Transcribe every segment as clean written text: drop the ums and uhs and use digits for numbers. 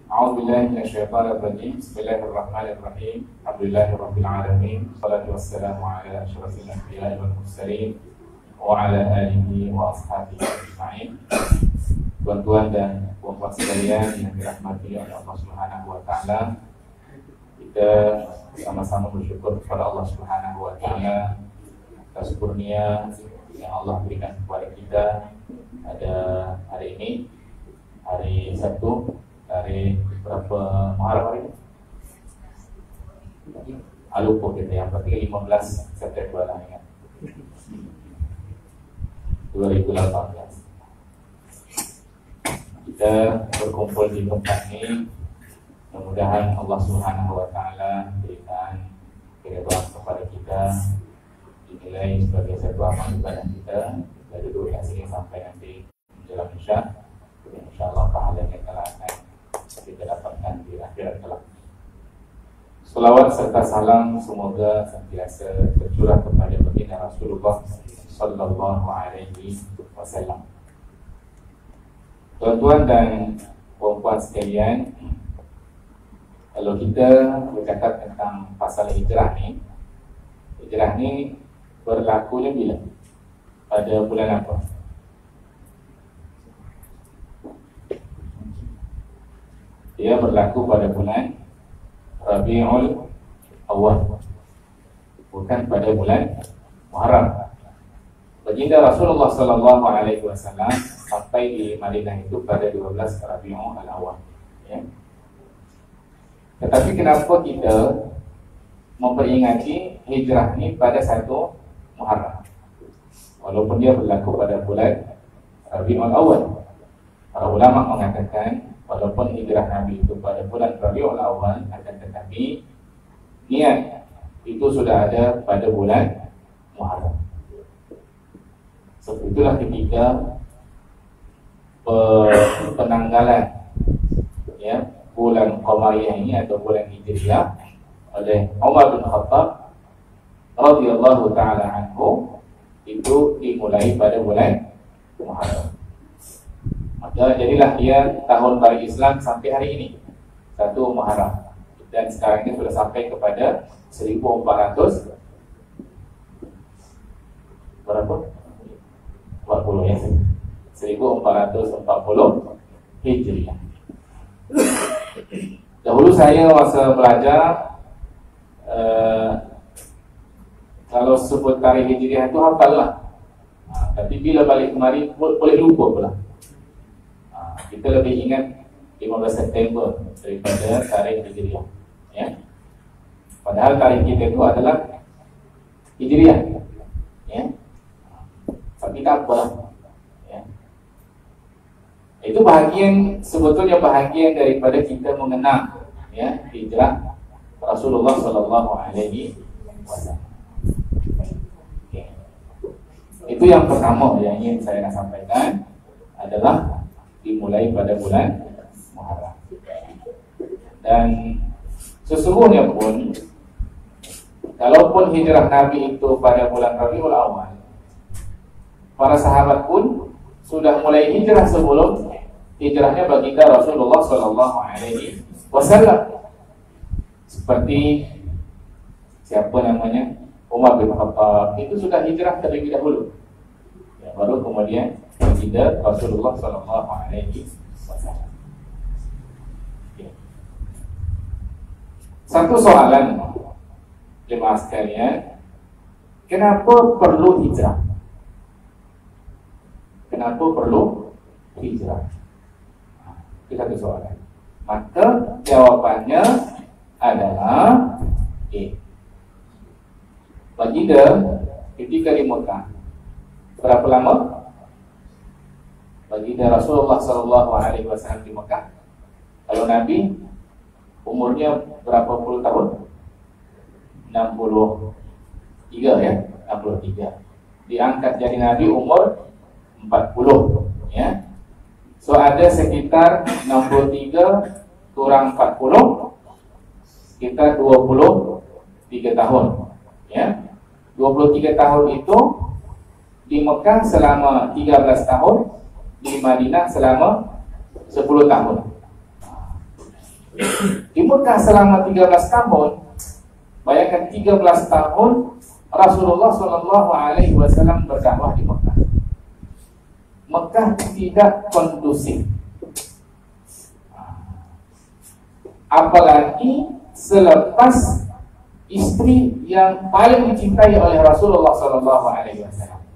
A'udzubillahi minasyaitonirrajim. Bismillahirrahmanirrahim. Alhamdulillahirabbil alamin. Wassalatu wassalamu ala asyrafil anbiya'i wal mursalin wa ala alihi wa ashabihi ajma'in. Tuan-tuan dan puan-puan sekalian yang dirahmati oleh Allah Subhanahu wa taala, kita sama-sama bersyukur kepada Allah Subhanahu wa taala atas kurnia yang Allah berikan kepada kita pada hari ini, hari Sabtu, hari berapa Muharram hari ini? Lupa kita, yang penting 15 September lah, ingat 2018. Kita berkumpul di tempat ini, mudah-mudahan Allah Subhanahu wa taala berikan keridhaan kepada kita, dinilai sebagai satu amal ibadah kita dari duduk kat sini sampai nanti menjelang Isya. InsyaAllah pahalanya telah akan kita dapatkan di akhirat kelak. Salawat serta salam semoga sentiasa tercurah kepada baginda Rasulullah sallallahu alaihi wasallam. Tuan-tuan dan puan-puan sekalian, kalau kita bercakap tentang pasal hijrah ni berlakunya bila? Pada bulan apa? Dia berlaku pada bulan Rabiul Awal, bukan pada bulan Muharram. Baginda Rasulullah sallallahu alaihi wasallam sampai di Madinah itu pada 12 Rabiul Awal, ya. Tetapi kenapa kita memperingati hijrah ni pada 1 Muharram, walaupun dia berlaku pada bulan Rabiul Awal? Para ulama mengatakan walaupun hijrah Nabi itu pada bulan Rabiul Awal, akan tetapi niat itu sudah ada pada bulan Muharram. Sebab itulah ketika penanggalan, ya, bulan Qamariyah ini atau bulan Hijriyah oleh Umar bin Khattab radhiyallahu taala anhu itu dimulai pada bulan Muharram. Maka jadilah dia tahun baru Islam sampai hari ini, 1 Muharram. Dan sekarang ini sudah sampai kepada 1400 berapa? 40, ya. 1440 Hijriah. Dahulu saya masa belajar kalau sebut tarikh Hijriah itu hafal lah. Tapi bila balik kemari boleh lupa pula. Kita lebih ingat 15 September daripada tarikh Hijriah, ya. Padahal tarikh kita itu adalah Hijriah, ya. Tapi tak apa, ya. Itu bahagian, sebetulnya bahagian daripada kita mengenang, ya, hijrah Rasulullah sallallahu alaihi wasallam. Okay. Itu yang pertama yang ingin saya nak sampaikan, adalah dimulai pada bulan Muharram. Dan sesungguhnya pun, kalaupun hijrah Nabi itu pada bulan Rabiul Awal, para sahabat pun sudah mulai hijrah sebelum hijrahnya baginda Rasulullah sallallahu alaihi wasallam. Seperti siapa namanya? Umar bin Khattab itu sudah hijrah terlebih dahulu, ya, baru kemudian baginda Rasulullah sallallahu alaihi wasallam. Satu soalan jemaah sekalian, kenapa perlu hijrah? Kenapa perlu hijrah? Itu satu soalan. Maka jawabannya adalah baginda ketika di Mekah berapa lama? Baginda Rasulullah sallallahu alaihi wasallam di Mekah, kalau Nabi umurnya berapa puluh tahun? 63, ya, 63. Diangkat jadi Nabi umur 40, ya. So ada sekitar 63 kurang 40, sekitar 23 tahun, ya. 23 tahun itu di Mekah selama 13 tahun, di Madinah selama 10 tahun. Di Mekah selama 13 tahun. Bayangkan 13 tahun Rasulullah SAW berdakwah di Mekah. Mekah tidak kondusif. Apalagi selepas istri yang paling dicintai oleh Rasulullah SAW.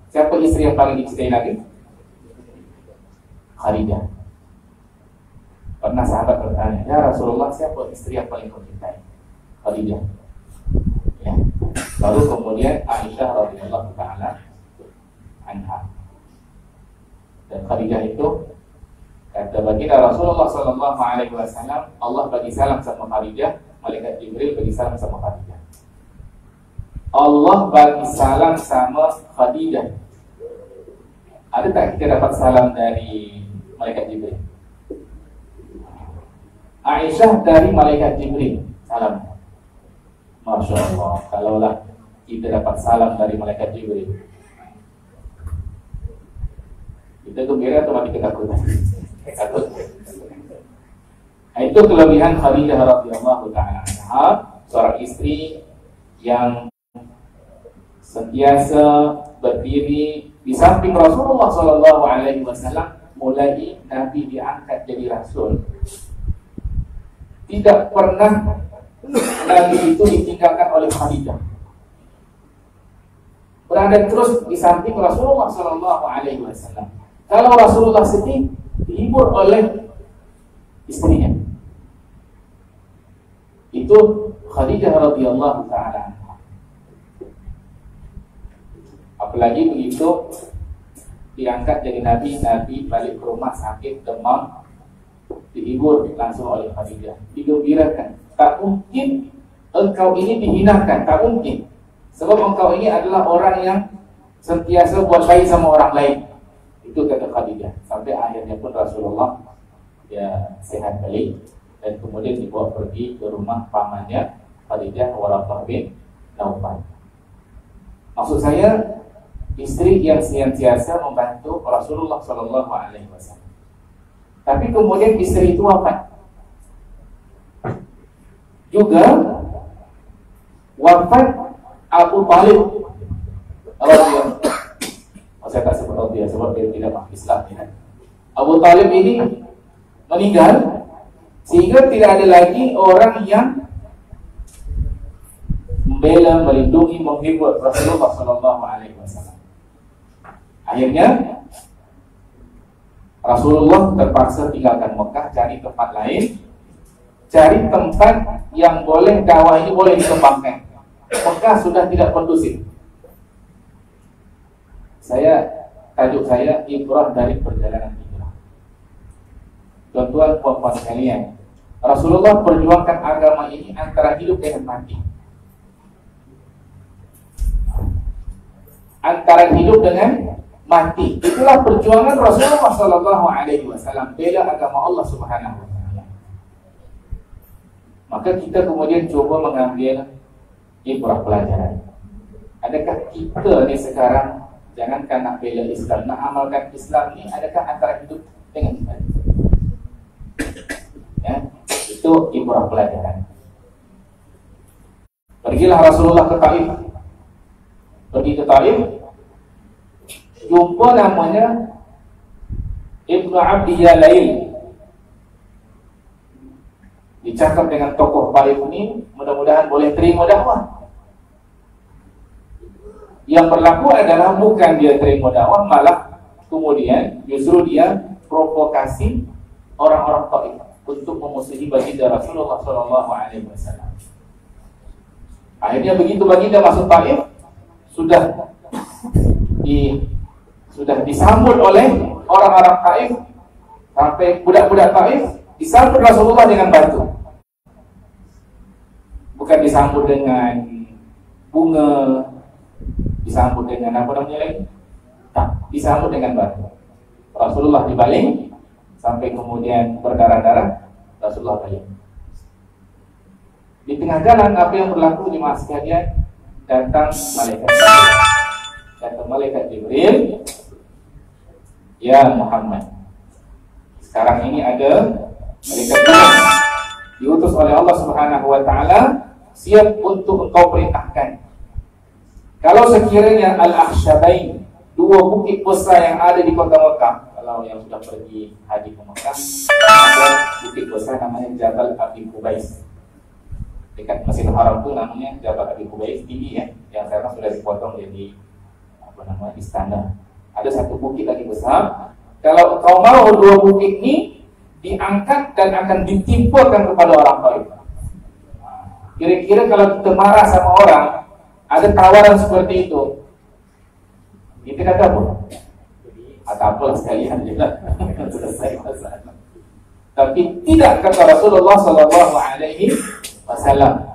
Siapa istri yang paling dicintai Nabi? Khadijah. Pernah sahabat bertanya, ya Rasulullah, siapa istri yang paling kau cintai? Khadijah. Ya. Lalu kemudian Aisyah radhiyallahu taala anha. Dan Khadijah itu kata baginda Rasulullah sallallahu alaihi wasallam, Allah bagi salam sama Khadijah, malaikat Jibril bagi salam sama Khadijah. Allah bagi salam sama Khadijah. Ada tak kita dapat salam dari malaikat Jibril? Aisyah dari malaikat Jibril salam. Masya Allah, kalaulah kita dapat salam dari malaikat Jibril, kita gembira atau mati ketakutan? Takut. Itu kelebihan Khadijah radhiyallahu ta'ala anha, seorang istri yang sentiasa berdiri di samping Rasulullah sallallahu alaihi wasallam mulai Nabi diangkat jadi rasul. Tidak pernah Nabi itu ditinggalkan oleh Khadijah. Berada terus di samping Rasulullah sallallahu alaihi wasallam. Kalau Rasulullah sedih, dihibur oleh istrinya. Itu Khadijah radhiyallahu ta'ala. Apalagi begitu diangkat jadi Nabi balik ke rumah sakit demam, dihibur langsung oleh Khadijah, digembirakan. Tak mungkin engkau ini dihinakan, tak mungkin. Sebab engkau ini adalah orang yang sentiasa buat baik sama orang lain. Itu kata Khadijah. Sampai akhirnya pun Rasulullah ya sehat balik dan kemudian dibawa pergi ke rumah pamannya Khadijah Waraqah bin Naufal. Maksud saya, istri yang senantiasa membantu Rasulullah sallallahu alaihi wasallam. Tapi kemudian istri itu wafat. Juga wafat Abu Talib radhiyallahu. Saya tak sebut dia sebab dia tidak paham Islam ya. Abu Talib ini meninggal sehingga tidak ada lagi orang yang membela, melindungi, menghibur Rasulullah sallallahu alaihi wasallam. Akhirnya Rasulullah terpaksa tinggalkan Mekah, cari tempat lain, cari tempat yang boleh dakwah ini boleh dikembangkan. Mekah sudah tidak kondusif. Tajuk saya ibrah dari perjalanan hijrah. Tuan-tuan, puan-puan sekalian, Rasulullah perjuangkan agama ini antara hidup dengan mati. Antara hidup dengan mati. Itulah perjuangan Rasulullah sallallahu alaihi wasallam bela agama Allah Subhanahu wa taala. Maka kita kemudian coba mengambil ibrah pelajaran. Adakah kita ni sekarang jangankan nak bela Islam, nak amalkan Islam ni, adakah antara hidup dengan mati? Ya, itu ibrah pelajaran. Pergilah Rasulullah ke Taif. Pergi ke Taif, jumpa namanya Ibnu Abdi Yalail. Dicakap dengan tokoh Taif ini, mudah-mudahan boleh terima dakwah. Yang berlaku adalah bukan dia terima dakwah, malah kemudian justru dia provokasi orang-orang Taif untuk memusuhi baginda Rasulullah SAW. Akhirnya begitu baginda masuk Taif, sudah disambut oleh orang-orang Taif, sampai budak-budak Taif disambut Rasulullah dengan batu. Bukan disambut dengan bunga, disambut dengan apa namanya lagi? Tak, disambut dengan batu. Rasulullah dibaling sampai kemudian berdarah-darah, Rasulullah balik. Di tengah jalan apa yang berlaku di mas sekalian? Datang malaikat Jibril. Ya Muhammad, sekarang ini ada malaikat diutus oleh Allah Subhanahu wa taala, siap untuk engkau perintahkan. Kalau sekiranya Al-Akhshabain, dua bukit besar yang ada di kota Mekah, kalau yang sudah pergi haji ke Mekah, ada bukit besar namanya Jabal Abi Qubais. Dekat Masjidil Haram itu namanya Jabal Abi Qubais, tinggi ya, yang sekarang sudah dipotong jadi istana. Ada satu bukit lagi besar. Kalau kau mau dua bukit ini diangkat dan akan ditimpakan kepada orang Taif. Kira-kira kalau kita marah sama orang, ada tawaran seperti itu, kita kata apa? Atau apalah sekalian juga selesai masalah. Tapi tidak kata Rasulullah Sallallahu Alaihi Wasallam.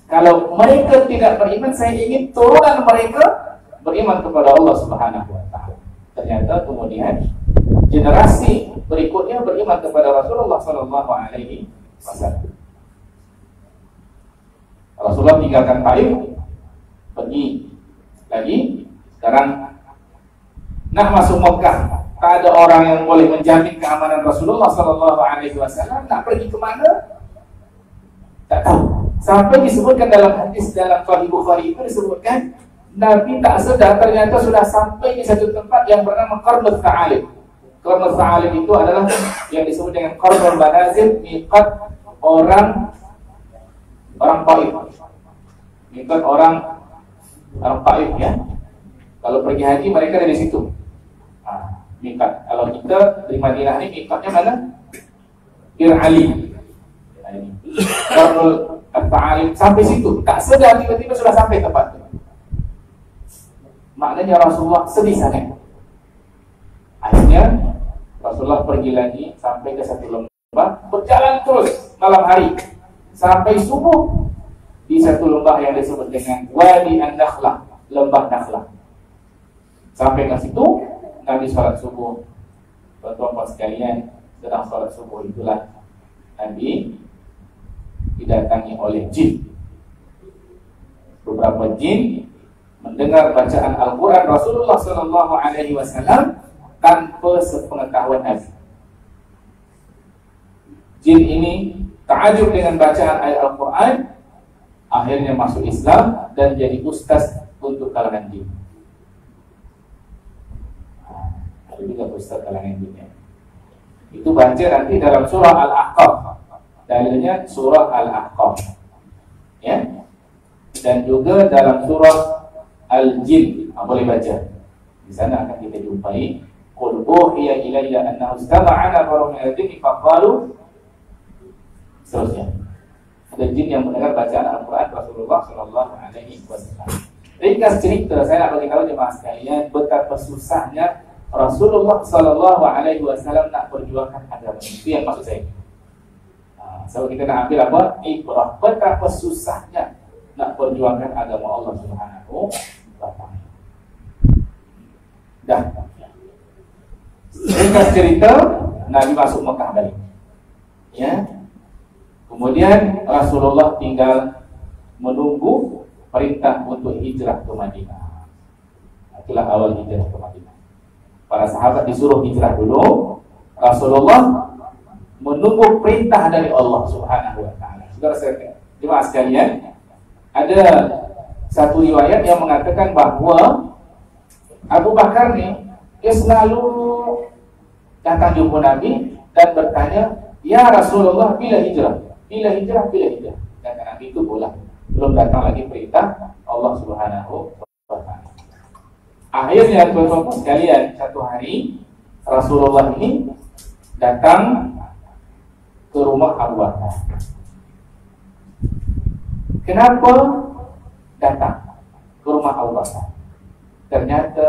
Kalau mereka tidak beriman, saya ingin turunan mereka beriman kepada Allah Subhanahu Wa Taala. Ternyata kemudian generasi berikutnya beriman kepada Rasulullah Sallallahu Alaihi Wasallam. Rasulullah tinggalkan Taif, pergi lagi. Sekarang nak masuk Mekah, tak ada orang yang boleh menjamin keamanan Rasulullah Sallallahu Alaihi Wasallam. Nak pergi ke mana? Tak tahu. Sampai disebutkan dalam hadis dalam Sahih Bukhari itu disebutkan Nabi tak sedar ternyata sudah sampai di satu tempat yang bernama Qarnul Tha'alib. Qarnul Tha'alib itu adalah yang disebut dengan Qarnul Manazil, miqat orang Taif. Miqat orang Taif ya. Kalau pergi haji mereka dari situ. Miqat. Kalau kita di Madinah ini miqatnya mana? Ir-Ali. Qarnul Tha'alib sampai situ. Tak sedar tiba-tiba sudah sampai tempat itu. Maknanya Rasulullah sedih sangat. Akhirnya Rasulullah pergi lagi sampai ke satu lembah, berjalan terus malam hari sampai subuh di satu lembah yang disebut dengan Wadi An-Nakhlah, lembah Nakhlah. Sampai ke situ Nabi sholat subuh. Tuan-tuan sekalian, sedang sholat subuh itulah Nabi didatangi oleh jin. Beberapa jin mendengar bacaan Al-Quran Rasulullah Sallallahu Alaihi Wasallam tanpa sepengetahuan Nabi. Jin ini ta'ajub dengan bacaan ayat Al-Quran, akhirnya masuk Islam dan jadi ustaz untuk kalangan jin. Ada juga ustaz kalangan jin ya. Itu baca nanti dalam surah Al-Ahqaf. Dalilnya surah Al-Ahqaf ya. Dan juga dalam surah Al-Jin, boleh baca. Di sana akan kita jumpai qul uhiya ilayya annahu istama'a nafarun minal jinni faqalu, seterusnya. Ada jin yang mendengar bacaan Al-Quran Rasulullah Sallallahu Alaihi Wasallam. Ringkas cerita, saya nak bagi tahu jemaah sekalian betapa susahnya Rasulullah Sallallahu Alaihi Wasallam nak perjuangkan agama. Itu yang maksud saya. So kita nak ambil apa? Ibrah. Betapa susahnya nak perjuangkan agama Allah Subhanahu wa Ta'ala. Dah. Ringkas cerita, Nabi masuk Mekah balik. Ya. Kemudian Rasulullah tinggal menunggu perintah untuk hijrah ke Madinah. Itulah awal hijrah ke Madinah. Para sahabat disuruh hijrah dulu. Rasulullah menunggu perintah dari Allah Subhanahu wa Ta'ala. Saudara jemaah sekalian, ada satu riwayat yang mengatakan bahawa Abu Bakar ni dia selalu datang jumpa Nabi dan bertanya, "Ya Rasulullah, bila hijrah? Bila hijrah? Bila hijrah?" Dan Nabi itu belum datang lagi perintah Allah Subhanahu wa Ta'ala. Akhirnya teman-teman sekalian, satu hari Rasulullah ini datang ke rumah Abu Bakar. Kenapa datang ke rumah Abu Bakar? Ternyata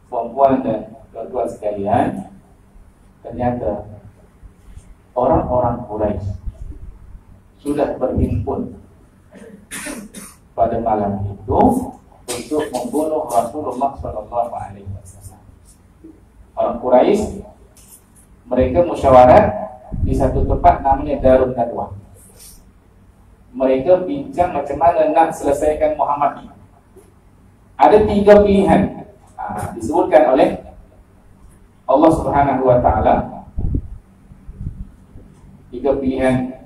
perempuan dan tuan-tuan sekalian, ternyata orang-orang Quraisy sudah berhimpun pada malam itu untuk membunuh Rasulullah Sallallahu Alaihi Wasallam. Orang Quraisy mereka musyawarah di satu tempat namanya Darun Nadwah. Mereka bincang macam mana nak selesaikan Muhammad ini. Ada 3 pilihan disebutkan oleh Allah Subhanahu wa Ta'ala. Tiga pilihan.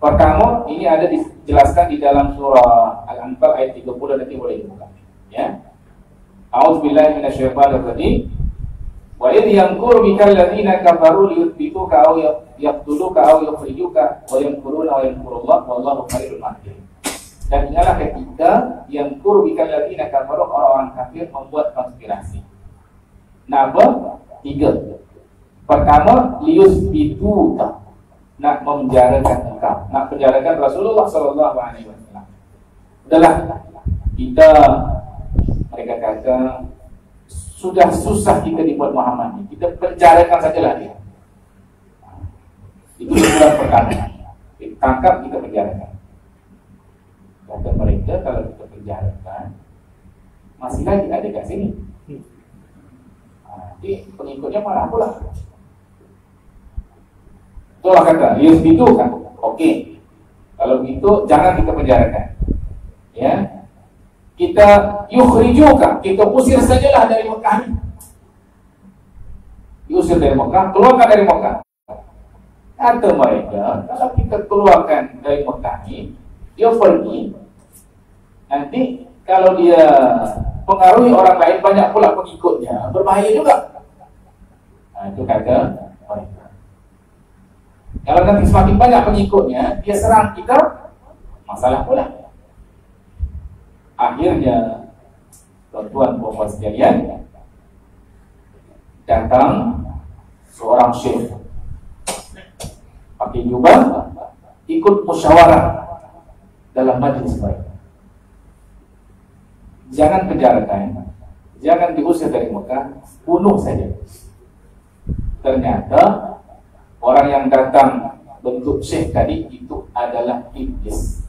Pertama, ini ada dijelaskan di dalam surah Al-Anfal ayat 30, nanti boleh dibuka. Ya. A'udzubillahi minasyaitonir rajim. Wa idh yamkuru bikal ladzina kafaru liyuthbituka aw yaqtuluka aw yukhrijuka wa yamkuruna wa yamkurullah wallahu khairul makirin. Dan ingatlah ketika yamkuru bikal ladzina kafaru, orang-orang kafir membuat konspirasi. Nah, apa? Tiga. Pertama, liyuthbituka, nak memenjarakan engkau, nak penjarakan Rasulullah sallallahu alaihi wasallam. Adalah kita, mereka kata, sudah susah kita dibuat Muhammad ini, kita penjarakan sajalah dia. Itu bulan pertama. Kita tangkap, kita penjarakan. Kata mereka, kalau kita penjarakan, masih lagi ada kat sini. Nanti pengikutnya marah pula. Itulah kata, lius itu kan. Oke. Kalau begitu, jangan kita penjarakan. Ya. Kita yukhrijuka, kita usir sajalah dari Mekah ini. Diusir dari Mekah, keluarkan dari Mekah. Kata mereka, kalau kita keluarkan dari Mekah ini, dia pergi. Nanti kalau dia pengaruhi orang lain, banyak pula pengikutnya, berbahaya juga. Nah, itu kata mereka. Kalau nanti semakin banyak pengikutnya, dia serang kita, masalah pula. Akhirnya, tuan-tuan puan sekalian, datang seorang syekh pakai jubah, ikut musyawarah dalam majlis mereka. Jangan penjarakan, jangan diusir dari Mekah, bunuh saja. Ternyata orang yang datang bentuk syekh tadi itu adalah iblis.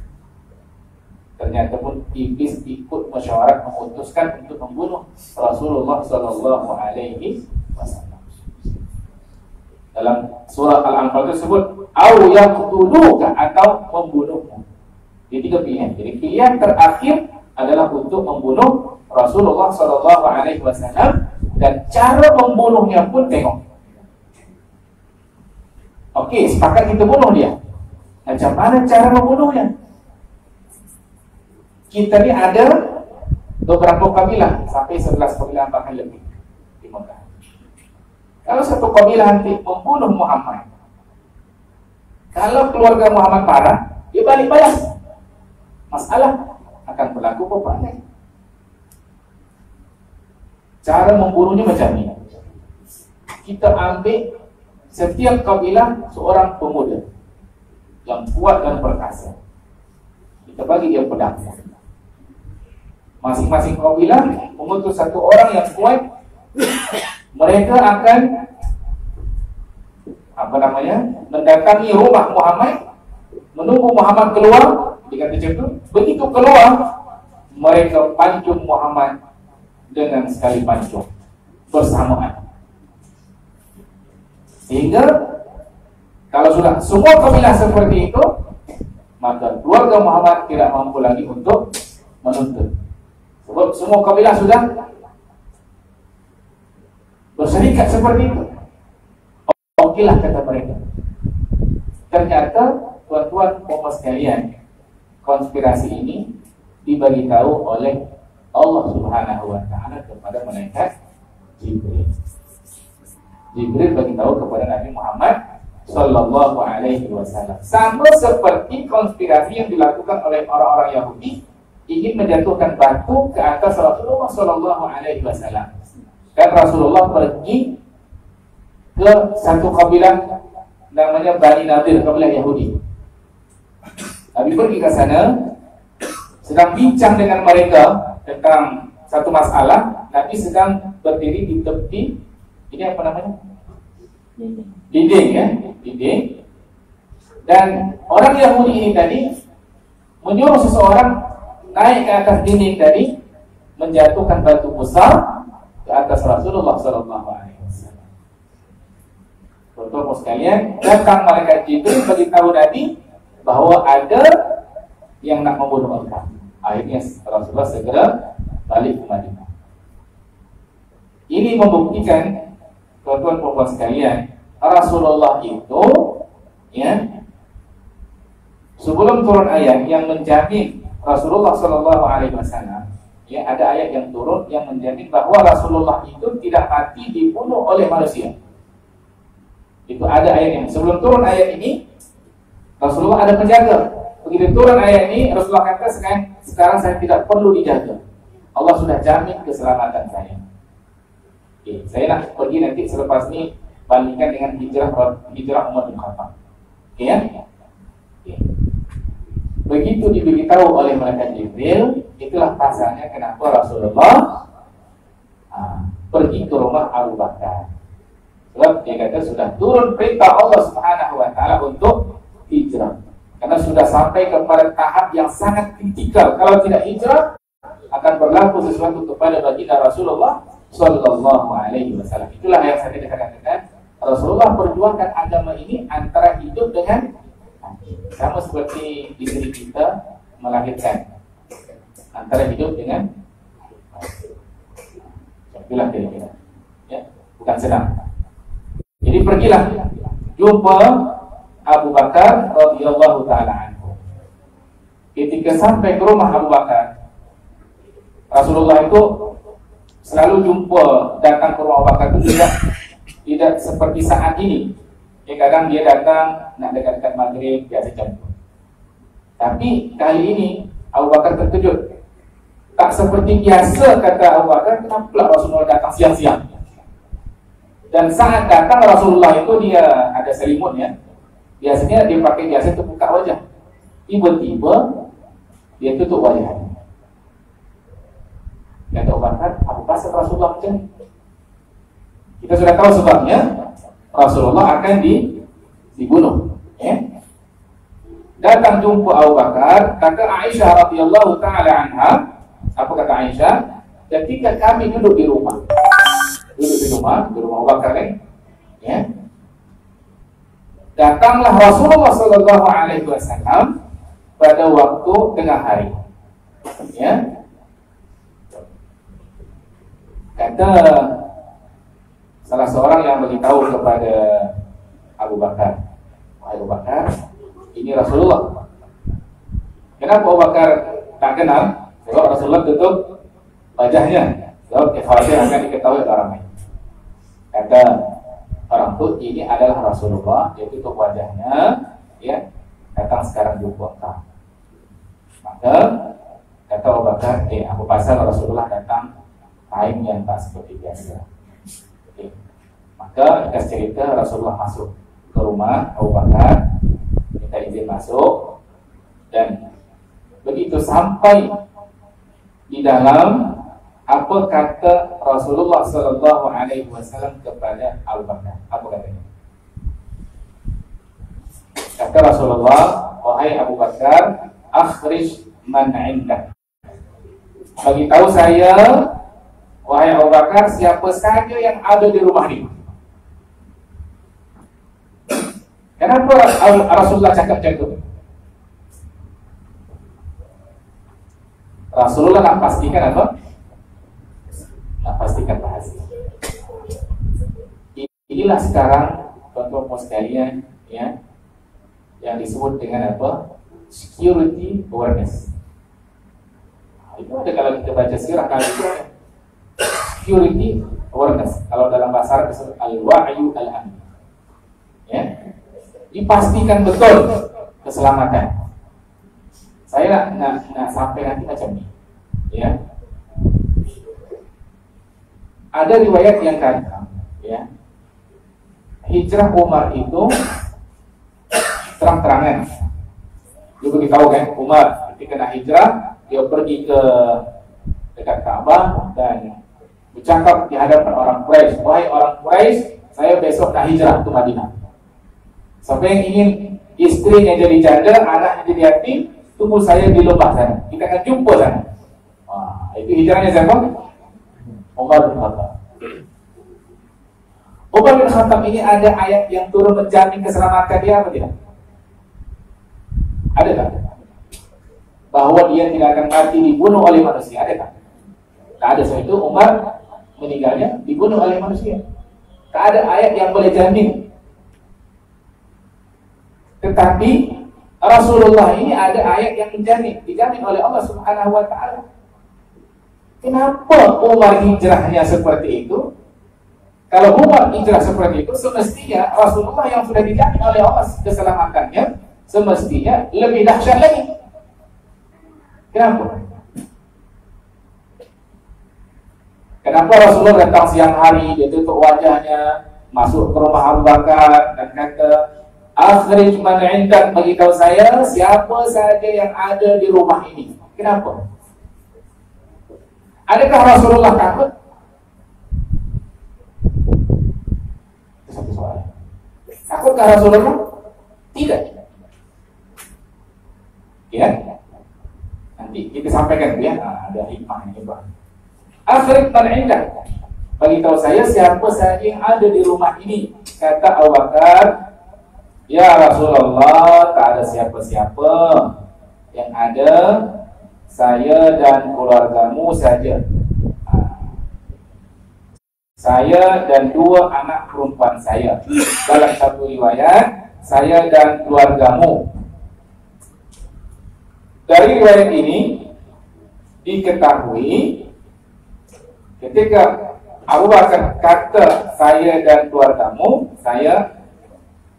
Ternyata pun iblis ikut musyawarah memutuskan untuk membunuh Rasulullah sallallahu alaihi wasallam. Dalam surah Al-Anfal tersebut, au yaqtuluka, atau membunuhmu. Jadi tiga pilihan. Jadi pilihan terakhir adalah untuk membunuh Rasulullah sallallahu alaihi wasallam, dan cara membunuhnya pun tengok. Okey, sepakat kita bunuh dia. Macam mana cara membunuhnya? Kita ni ada beberapa kabilah, sampai 11 kabilah bahkan lebih di Mekah. Kalau satu kabilah nanti membunuh Muhammad, kalau keluarga Muhammad marah, dia balik balas. Masalah akan berlaku peperangan. Cara membunuhnya macam ni. Kita ambil setiap kabilah seorang pemuda yang kuat dan perkasa. Kita bagi dia pedang. Masing-masing kabilah mengutus satu orang yang kuat. Mereka akan mendatangi rumah Muhammad, menunggu Muhammad keluar. Dikata macam tu. Begitu keluar, mereka pancung Muhammad dengan sekali pancung bersamaan. Sehingga kalau sudah semua kabilah seperti itu, maka keluarga Muhammad tidak mampu lagi untuk menuntut. Sebab semua kabilah sudah berserikat seperti itu. Okelah, kata mereka. Ternyata tuan-tuan puan sekalian, konspirasi ini dibagi tahu oleh Allah Subhanahu wa taala kepada malaikat Jibril. Jibril bagi tahu kepada Nabi Muhammad sallallahu alaihi wasallam. Sama seperti konspirasi yang dilakukan oleh orang-orang Yahudi, ingin menjatuhkan batu ke atas Rasulullah sallallahu alaihi wasallam. Dan Rasulullah pergi ke satu kabilah namanya Bani Nadir, kabilah Yahudi. Nabi pergi ke sana, sedang bincang dengan mereka tentang satu masalah. Nabi sedang berdiri di tepi, ini apa namanya? Dinding, ya, dinding. Dan orang Yahudi ini tadi menyuruh seseorang naik ke atas dinding tadi, menjatuhkan batu besar ke atas Rasulullah sallallahu alaihi wasallam. Teman-teman sekalian, datang malaikat Jibril bagi tahu Nabi bahwa ada yang nak membunuh engkau. Akhirnya Rasulullah segera balik ke Madinah. Ini membuktikan, tuan-tuan puan sekalian, Rasulullah itu, ya, sebelum turun ayat yang menjamin Rasulullah Shallallahu Alaihi Wasallam, ya, ada ayat yang turun yang menjamin bahwa Rasulullah itu tidak mati dibunuh oleh manusia. Itu ada ayat yang sebelum turun ayat ini Rasulullah ada penjaga. Begitu turun ayat ini Rasulullah kata sekarang saya tidak perlu dijaga. Allah sudah jamin keselamatan saya. Oke, saya nak pergi nanti selepas ini bandingkan dengan hijrah Umar bin Khattab. Oke, ya? Oke. Begitu diberitahu oleh malaikat Jibril, itulah pasalnya kenapa Rasulullah pergi ke rumah Abu Bakar. Sebab dia kata sudah turun perintah Allah Subhanahu wa taala untuk hijrah. Karena sudah sampai kepada tahap yang sangat kritikal. Kalau tidak hijrah akan berlaku sesuatu kepada baginda Rasulullah Sallallahu Alaihi Wasallam. Itulah yang saya katakan. Rasulullah perjuangkan agama ini antara hidup dengan mati. Sama seperti istri kita melahirkan, antara hidup dengan mati. Itulah kira-kira. Ya, bukan senang. Jadi pergilah jumpa Abu Bakar radhiyallahu taala anhu. Ketika sampai ke rumah Abu Bakar, Rasulullah itu selalu jumpa, datang ke rumah Abu Bakar itu tidak seperti saat ini. Ya, kadang dia datang nak dekat-dekat maghrib biasa jumpa. Tapi kali ini Abu Bakar terkejut. Tak seperti biasa, kata Abu Bakar, kenapa pula Rasulullah datang siang-siang? Dan saat datang Rasulullah itu dia ada selimut, ya. Biasanya dia pakai biasa untuk buka wajah. Tiba-tiba dia tutup wajahnya. Kata Abu Bakar, apa pasal Rasulullah macam ni? Kita sudah tahu sebabnya. Rasulullah akan dibunuh. Ya? Datang jumpa Abu Bakar, kata Aisyah radhiyallahu taala anha. Apa kata Aisyah? Ketika kami duduk di rumah Abu Bakar kan? Ya. Datanglah Rasulullah Sallallahu Alaihi Wasallam pada waktu tengah hari. Ya. Kata salah seorang yang beritahu kepada Abu Bakar, wahai Abu Bakar, ini Rasulullah. Kenapa Abu Bakar tak kenal? Sebab Rasulullah tutup wajahnya. Sebab khawatir akan diketahui oleh orang lain. Kata orang itu, ini adalah Rasulullah, dia tutup wajahnya, ya, datang sekarang jumpa kau. Maka kata Abu Bakar, apa pasal Rasulullah datang time yang tak seperti biasa. Maka kita cerita Rasulullah masuk ke rumah Abu Bakar, minta izin masuk, dan begitu sampai di dalam, apa kata Rasulullah Sallallahu Alaihi Wasallam kepada Abu Bakar? Apa katanya? Kata Rasulullah, wahai Abu Bakar, akhrij man indak. Bagi tahu saya, wahai Abu Bakar, siapa saja yang ada di rumah ini. Kenapa Rasulullah cakap macam itu? Rasulullah nak pastikan apa? Nak pastikan rahasia. Inilah sekarang tuan-tuan sekalian, ya, yang disebut dengan apa? Security awareness. Itu ada kalau kita baca sirah kali itu, security awareness. Kalau dalam bahasa Arab disebut al-wa'yu al-amin. Ya, dipastikan betul keselamatan. Saya nak sampai nanti macam ni, ya. Ada riwayat yang kata, ya, hijrah Umar itu terang-terangan. Dia beritahu kan, Umar ketika nak hijrah, dia pergi ke dekat Ka'bah dan bercakap di hadapan orang Quraisy, wahai orang Quraisy, saya besok nak hijrah ke Madinah. Siapa yang ingin istrinya jadi janda, anaknya jadi yatim, tunggu saya di lembah sana. Kita akan jumpa sana. Itu hijrahnya siapa? Umar bin Khattab. Umar bin Khattab ini ada ayat yang turun menjamin keselamatan dia atau tidak? Ada tak? Bahwa dia tidak akan mati dibunuh oleh manusia, ada tak? Tak ada. Sebab itu Umar meninggalnya dibunuh oleh manusia. Tak ada ayat yang boleh jamin Tetapi Rasulullah ini ada ayat yang dijamin oleh Allah Subhanahu wa taala. Kenapa Umar hijrahnya seperti itu? Kalau Umar hijrah seperti itu, semestinya Rasulullah yang sudah dijamin oleh Allah keselamatannya semestinya lebih dahsyat lagi. Kenapa? Kenapa Rasulullah datang siang hari, dia tutup wajahnya, masuk ke rumah Abu Bakar dan kata, "Akhrij man 'indak," bagi kau saya siapa saja yang ada di rumah ini. Kenapa? Adakah Rasulullah takut? Itu satu soal. Takutkah Rasulullah? Tidak. Ya. Nanti kita sampaikan ya, ada hikmahnya juga. Akhrij man 'indak, bagi tahu saya siapa saja yang ada di rumah ini. Kata Abu Bakar, "Ya Rasulullah, tak ada siapa-siapa. Yang ada saya dan keluargamu saja. Saya dan 2 anak perempuan saya. Dalam satu riwayat, saya dan keluargamu." Dari riwayat ini diketahui ketika Abu Bakar kata saya dan keluargamu, saya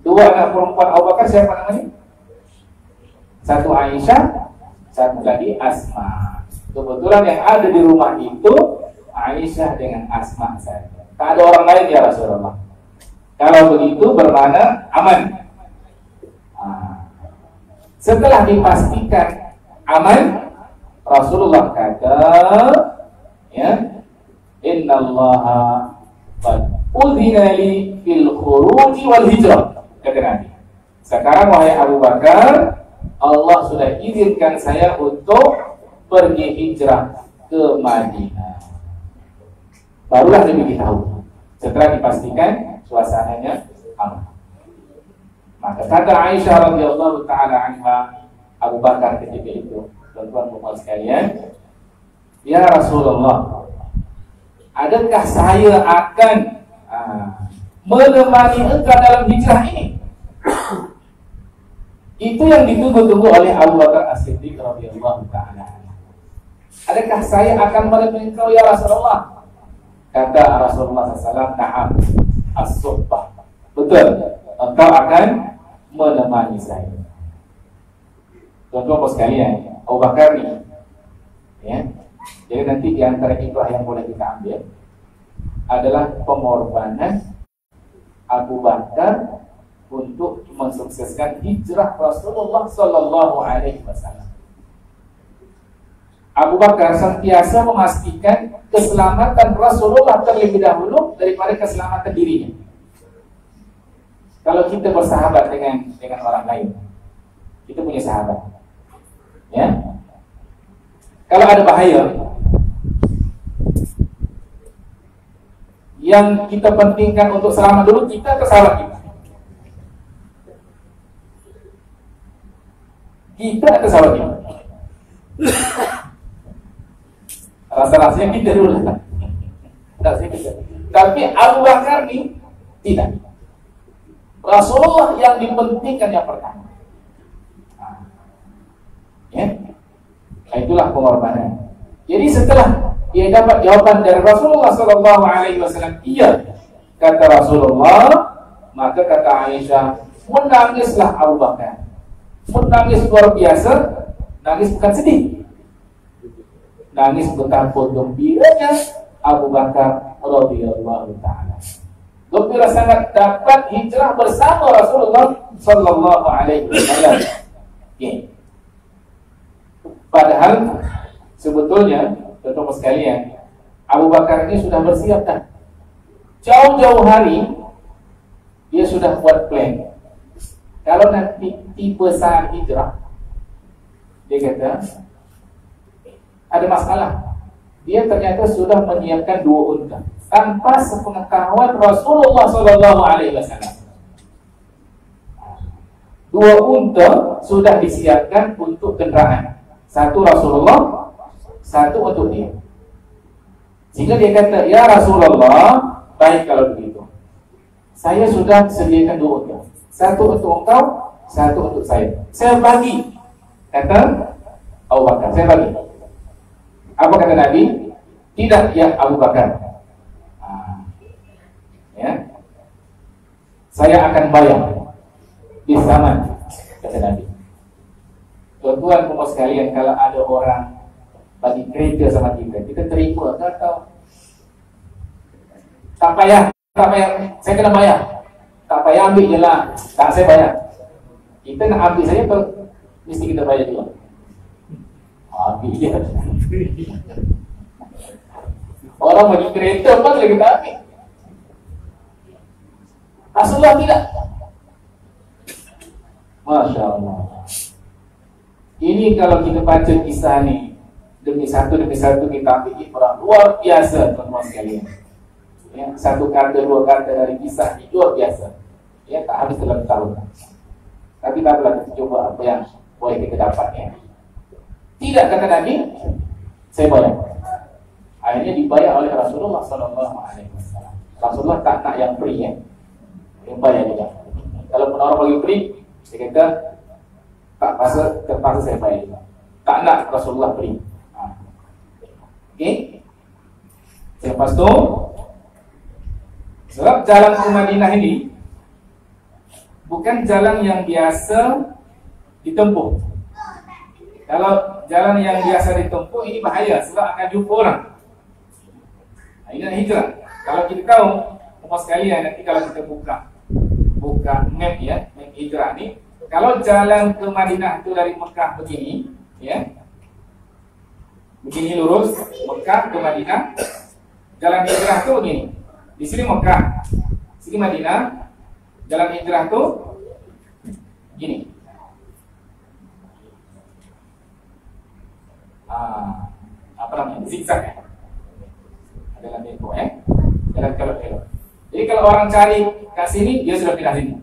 2 anak perempuan Abu Bakar, siapa namanya? Satu Aisyah, satu lagi Asma. Kebetulan yang ada di rumah itu Aisyah dengan Asma saja. Tak ada orang lain ya Rasulullah. Kalau begitu bermakna aman. Setelah dipastikan aman, Rasulullah kata, ya, "Innallaha qad udhina li fil khuruj wal hijrah." Kata Nabi, "Sekarang wahai Abu Bakar, Allah sudah izinkan saya untuk pergi hijrah ke Madinah." Barulah diberitahu setelah dipastikan suasananya aman. Maka kata Aisyah radhiyallahu taala anha, Abu Bakar ketika itu, tuan-tuan sekalian, "Ya Rasulullah, adakah saya akan menemani engkau dalam hijrah ini?" Itu yang ditunggu-tunggu oleh Abu Bakar As-Siddiq radhiyallahu taala. "Adakah saya akan menemani engkau ya Rasulullah?" Kata Rasulullah SAW, "Na'am, as-suhbah." Betul, engkau akan menemani saya. Tuan-tuan sekalian, Abu Bakar ini, ya. Jadi nanti di antara ibrah yang boleh kita ambil adalah pengorbanan Abu Bakar untuk mensukseskan hijrah Rasulullah Sallallahu Alaihi Wasallam. Abu Bakar sentiasa memastikan keselamatan Rasulullah terlebih dahulu daripada keselamatan dirinya. Kalau kita bersahabat dengan orang lain, kita punya sahabat, ya. Kalau ada bahaya, yang kita pentingkan untuk selamat dulu kita atau sahabat kita? Kita atau sahabat kita? Rasa-rasanya kita dulu. Tapi Abu Bakar ini tidak. Rasulullah yang dipentingkan yang pertama. Ya, itulah pengorbanan. Jadi setelah dia dapat jawaban dari Rasulullah Sallallahu Alaihi Wasallam, iya, kata Rasulullah, maka kata Aisyah, menangislah Abu Bakar. Menangis luar biasa, nangis bukan sedih. Nangis betapa gembiranya Abu Bakar radhiyallahu taala. Gembira sangat dapat hijrah bersama Rasulullah sallallahu alaihi wasallam. Padahal sebetulnya teman-teman sekalian, Abu Bakar ini sudah bersiap dah. Jauh-jauh hari dia sudah buat plan. Kalau nanti tiba saat hijrah, dia kata ada masalah. Dia ternyata sudah menyiapkan 2 unta tanpa sepengetahuan Rasulullah Sallallahu Alaihi Wasallam. 2 unta sudah disiapkan untuk kendaraan. 1 Rasulullah, 1 untuk dia. Sehingga dia kata, "Ya Rasulullah, baik kalau begitu. Saya sudah sediakan 2 unta. 1 untuk engkau, satu untuk saya. Saya bagi, kata Abu Bakar, saya bagi. Apa kata Nabi? Tidak ya Abu Bakar. Ya, saya akan bayar di zaman, kata Nabi. Tuan-tuan semua sekalian, kalau ada orang bagi kereta sama kita terima atau tak payah, saya kena bayar. Tak payah ambil je lah, tak saya bayar. Kita nak ambil saja atau mesti kita bayar juga? Ambil je. Orang bagi kereta apa boleh kita ambil? Rasulullah tidak. Masya Allah. Ini kalau kita baca kisah ni demi satu kita ambil ibrah luar biasa, teman-teman sekalian. Ya, satu kata, dua kata dari kisah ini luar biasa. Ya, tak habis dalam tahun. Tapi tak apalah, kita coba apa yang boleh kita dapat ya. Tidak, kata Nabi, saya bayar. Akhirnya dibayar oleh Rasulullah SAW. Rasulullah tak nak yang free ya, yang bayar juga. Kalau pun orang bagi free, dia kata terpaksa saya bayar juga. Tak nak Rasulullah free. Okey. Lepas tu, sebab jalan ke Madinah ini bukan jalan yang biasa ditempuh. Kalau jalan yang biasa ditempuh ini bahaya sebab akan jumpa orang. Ini adalah hijrah. Kalau kita tahu, semua sekalian, nanti kalau kita buka map ya, map hijrah ni, kalau jalan ke Madinah itu dari Mekah begini, ya, begini lurus, Mekah ke Madinah, jalan hijrah itu begini. Di sini Mekah, sini Madinah, jalan hijrah itu gini. Apa namanya? Zigzag ya. Jalan tempo ya. Jalan kelok-kelok. Jadi kalau orang cari ke sini, dia sudah pindah sini.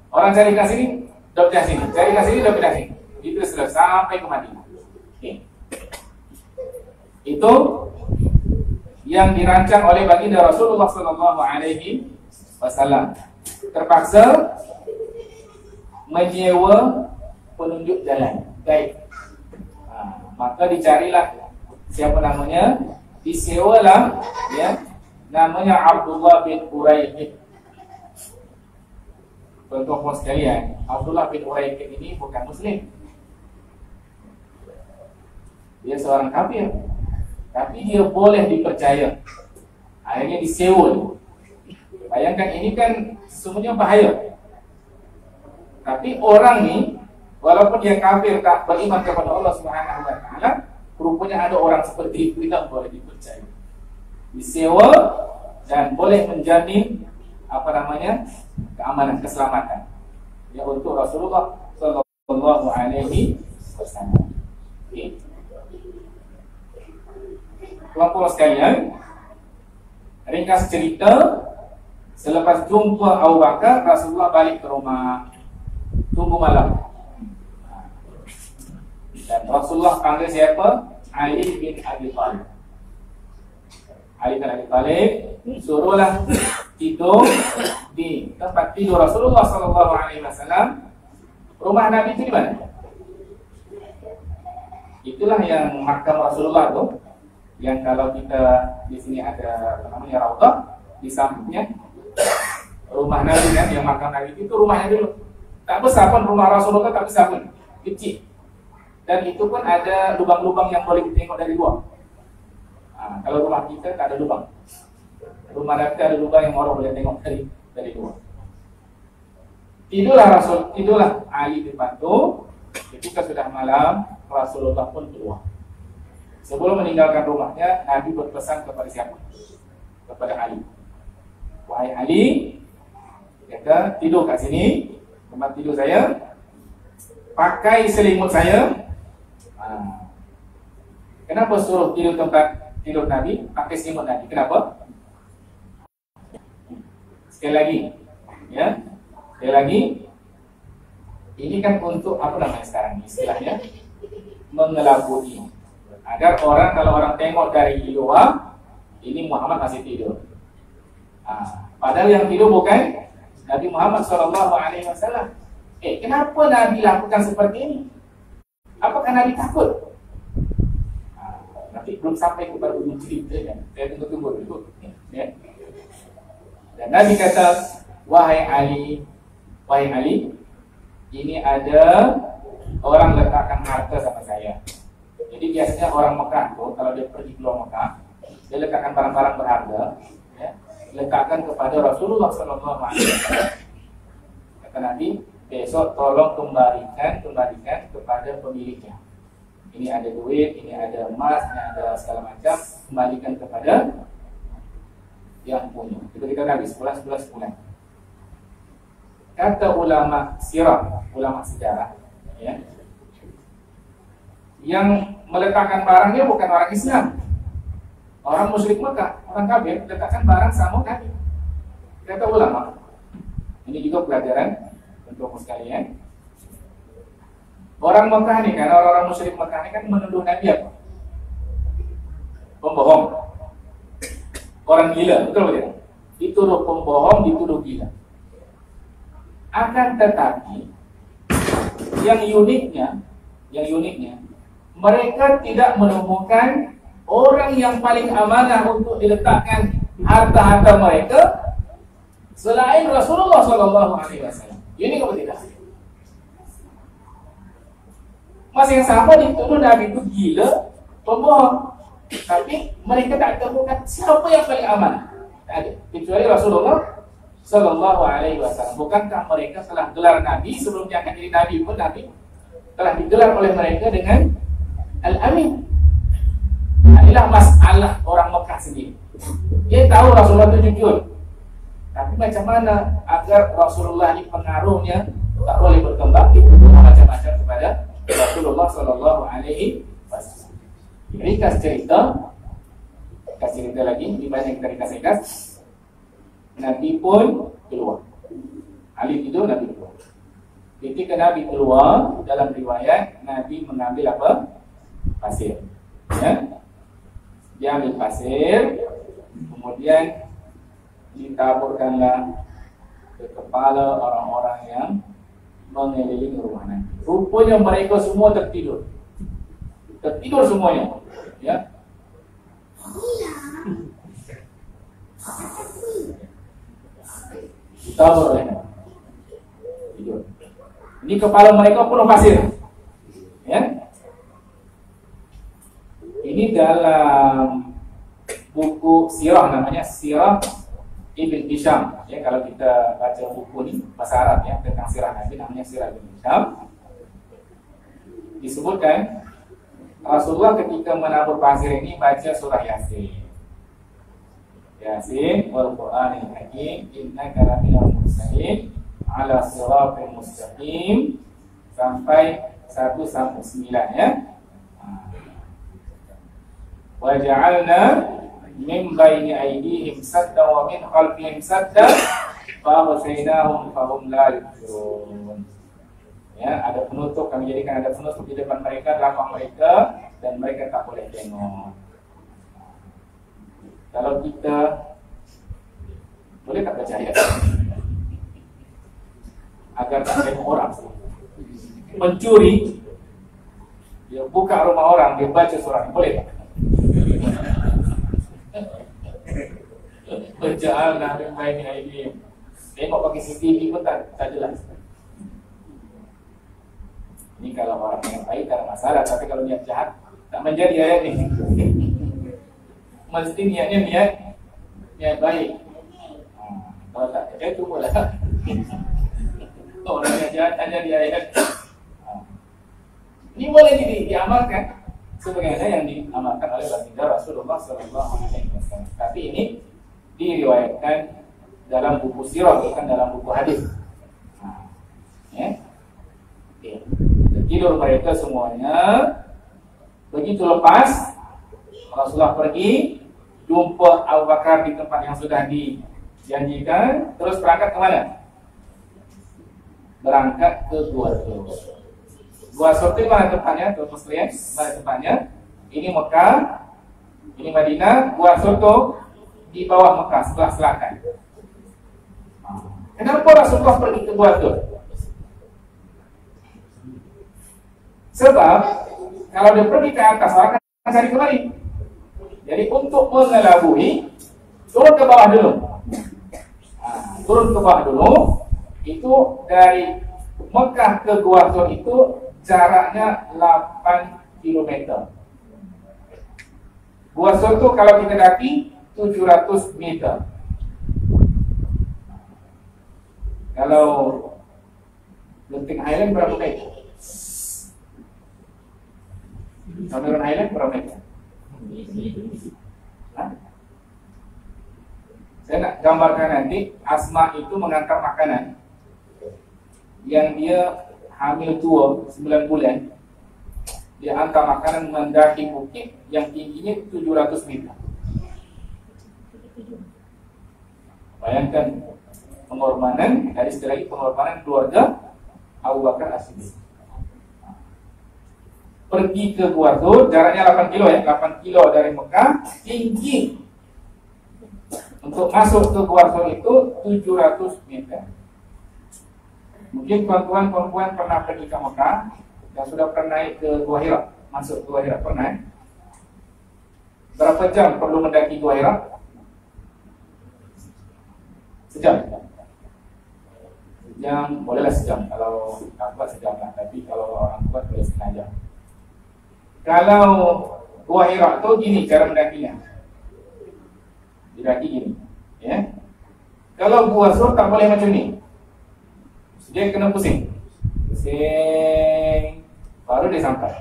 Orang cari ke sini, sudah pindah sini. Cari ke sini, sudah pindah sini. Itu sudah sampai ke Madinah. Oke. Itu yang dirancang oleh baginda Rasulullah SAW. Terpaksa menyewa penunjuk jalan, guide. Maka dicarilah siapa namanya, disewalah ya, namanya Abdullah bin Uraiqid. Tuan-tuan sekalian, Abdullah bin Uraiqid ini bukan Muslim. Dia seorang kafir, tapi dia boleh dipercaya. Akhirnya disewa. Bayangkan, ini kan semuanya bahaya. Tapi orang ni, walaupun dia kafir, tak beriman kepada Allah Subhanahu wa taala, rupanya ada orang seperti itu yang boleh dipercaya. Disewa dan boleh menjamin apa namanya, keamanan, keselamatan ya untuk Rasulullah sallallahu alaihi wasallam. Okey. Tuan-tuan sekalian, ringkas cerita, selepas jumpa Abu Bakar, Rasulullah balik ke rumah, tunggu malam. Dan Rasulullah panggil siapa? Ali bin Abi Thalib. Ali bin Abi Thalib suruhlah tidur di tempat tidur Rasulullah SAW. Rumah Nabi itu di mana? Itulah yang makam Rasulullah tuh, yang kalau kita di sini ada namanya Raudhah, di sampingnya rumah Nabi kan, yang makam Nabi itu rumahnya dulu. Tak besar pun rumah Rasulullah, tak besar pun, kecil. Dan itu pun ada lubang-lubang yang boleh ditengok dari luar. Kalau rumah kita tak ada lubang. Rumah Nabi ada lubang yang orang boleh tengok dari luar. Tidurlah Ali di depan. Ketika sudah malam, Rasulullah pun keluar. Sebelum meninggalkan rumahnya, Nabi berpesan kepada siapa? Kepada Ali. Wahai Ali, kata, tidur kat sini, tempat tidur saya. Pakai selimut saya. Kenapa suruh tidur tempat tidur Nabi, pakai selimut Nabi? Kenapa? Sekali lagi, ya. Sekali lagi, ini kan untuk apa namanya sekarang istilahnya, mengelabui, agar orang, kalau orang tengok dari luar, ini Muhammad masih tidur. Padahal yang tidur bukan Nabi Muhammad SAW. Kenapa Nabi lakukan seperti ini? Apakah Nabi takut? Nanti belum sampai kepada ujung cerita kan? Saya tunggu dulu. Ya. Dan Nabi kata, wahai Ali, ini ada orang letakkan harta sama saya. Jadi biasanya orang Mekah tuh kalau dia pergi keluar Mekah, dia letakkan barang-barang berharga, ya, letakkan kepada Rasulullah SAW. Kata Nabi, besok tolong kembalikan kepada pemiliknya. Ini ada duit, ini ada emas, ini ada segala macam, kembalikan kepada yang punya. Itu kita Nabi sebulan. Kata ulama sirah, ulama sejarah, ya, yang meletakkan barangnya bukan orang Islam, orang musyrik Mekah, orang kafir letakkan barang sama Nabi. Kata ulama, ini juga pelajaran untuk sekalian. Orang Mekah nih, karena orang-orang musyrik Mekah ini kan menuduh Nabi apa? Pembohong, orang gila, betul tidak? Dituduh pembohong, dituduh gila. Akan tetapi yang uniknya, mereka tidak menemukan orang yang paling amanah untuk diletakkan harta-harta mereka selain Rasulullah SAW. Ini apa tidak? Masih yang sama dituduh Nabi itu gila, pembohong. Tapi mereka tak temukan siapa yang paling amanah. Tak ada, kecuali Rasulullah SAW. Bukankah mereka telah gelar Nabi sebelum diangkat jadi Nabi pun Nabi telah digelar oleh mereka dengan Al-Amin. Inilah masalah orang Mekah sendiri. Dia tahu Rasulullah itu jujur, tapi macam mana agar Rasulullah ini pengaruhnya tak boleh berkembang, dituduh macam-macam kepada Rasulullah SAW. Ringkas cerita lagi, di banyak kita ringkas. Nabi pun keluar. Ali tidur, Nabi keluar. Ketika Nabi keluar, dalam riwayat Nabi mengambil apa? Pasir. Ya? Dia ambil pasir, kemudian ditaburkanlah ke kepala orang-orang yang mengelilingi rumah Nabi. Rupanya mereka semua tertidur semuanya. Ya. Ditabur oleh Nabi. Tidur. Ini kepala mereka penuh pasir. Ya. Ini dalam buku sirah, namanya Sirah Ibn Hisham. Ya, kalau kita baca buku ini bahasa Arab ya tentang sirah Nabi, namanya Sirah Ibn Hisham. Disebutkan Rasulullah ketika menabur pasir ini baca surah Yasin. Yasin wal Qur'anil Hakim innaka laminal mursalin ala siratal mustaqim sampai 1-9 ya. Wa ja'alna min baini aydihim saddan wa min khalfihim saddan fa aghasaynahum fahum la yubsirun. Ya, ada penutup, kami jadikan ada penutup di depan mereka, belakang mereka, dan mereka tak boleh tengok. Kalau kita boleh tak percaya agar tak tengok orang, pencuri dia buka rumah orang, dia baca surah, boleh tak? Berjalan dari main ini, tengok pakai CCTV pun tak jelas. Ini kalau orang yang baik tak ada masalah, tapi kalau niat jahat tak menjadi ayat ini. Mesti niatnya niat baik. Kalau tak itu pula orang yang jahat tak jadi ayat. Ini boleh diamalkan sebagaimana yang diamalkan oleh baginda Rasulullah SAW. Tapi ini diriwayatkan dalam buku sirah, bukan dalam buku hadis. Ya. Okay. Tidur mereka semuanya. Begitu lepas Rasulullah pergi jumpa Abu Bakar di tempat yang sudah dijanjikan, terus berangkat ke mana? Berangkat ke Gua Sur. Gua Sur itu mana tempatnya? Tuan sekalian, mana tempatnya? Ini Mekah, ini Madinah. Gua Sur itu di bawah Mekah, sebelah selatan. Kenapa Rasulullah pergi ke Gua Sur? Sebab kalau dia pergi ke atas, orang akan cari kemari. Jadi untuk mengelabui, turun ke bawah dulu. Turun ke bawah dulu. Itu dari Mekah ke Gua Sur itu jaraknya 8 km. Gua Sur itu kalau kita daki 700 meter. Kalau Genting Highland berapa meter? Cameron Highland berapa meter? Saya nak gambarkan nanti Asma itu mengantar makanan yang dia hamil tua 9 bulan. Dia hantar makanan mendaki bukit yang tingginya 700 meter. Bayangkan pengorbanan, dari istilah lagi pengorbanan keluarga Abu Bakar As-Siddiq. Pergi ke Gua Sur, jaraknya 8 kilo ya, 8 kilo dari Mekah, tinggi. Untuk masuk ke Gua Sur itu 700 meter. Mungkin tuan-tuan perempuan pernah pergi ke Mekah dan sudah pernah naik ke Gua Hira, masuk ke Gua Hira pernah. Berapa jam perlu mendaki Gua Hira? Sejam. Sejam, bolehlah sejam. Kalau tak kuat sejam lah. Tapi kalau orang kuat boleh setengah jam. Kalau Gua Hira tu gini cara mendakinya. Didaki gini, ya. Kalau Gua Sur tak boleh macam ni. Dia kena pusing, baru dia sampai.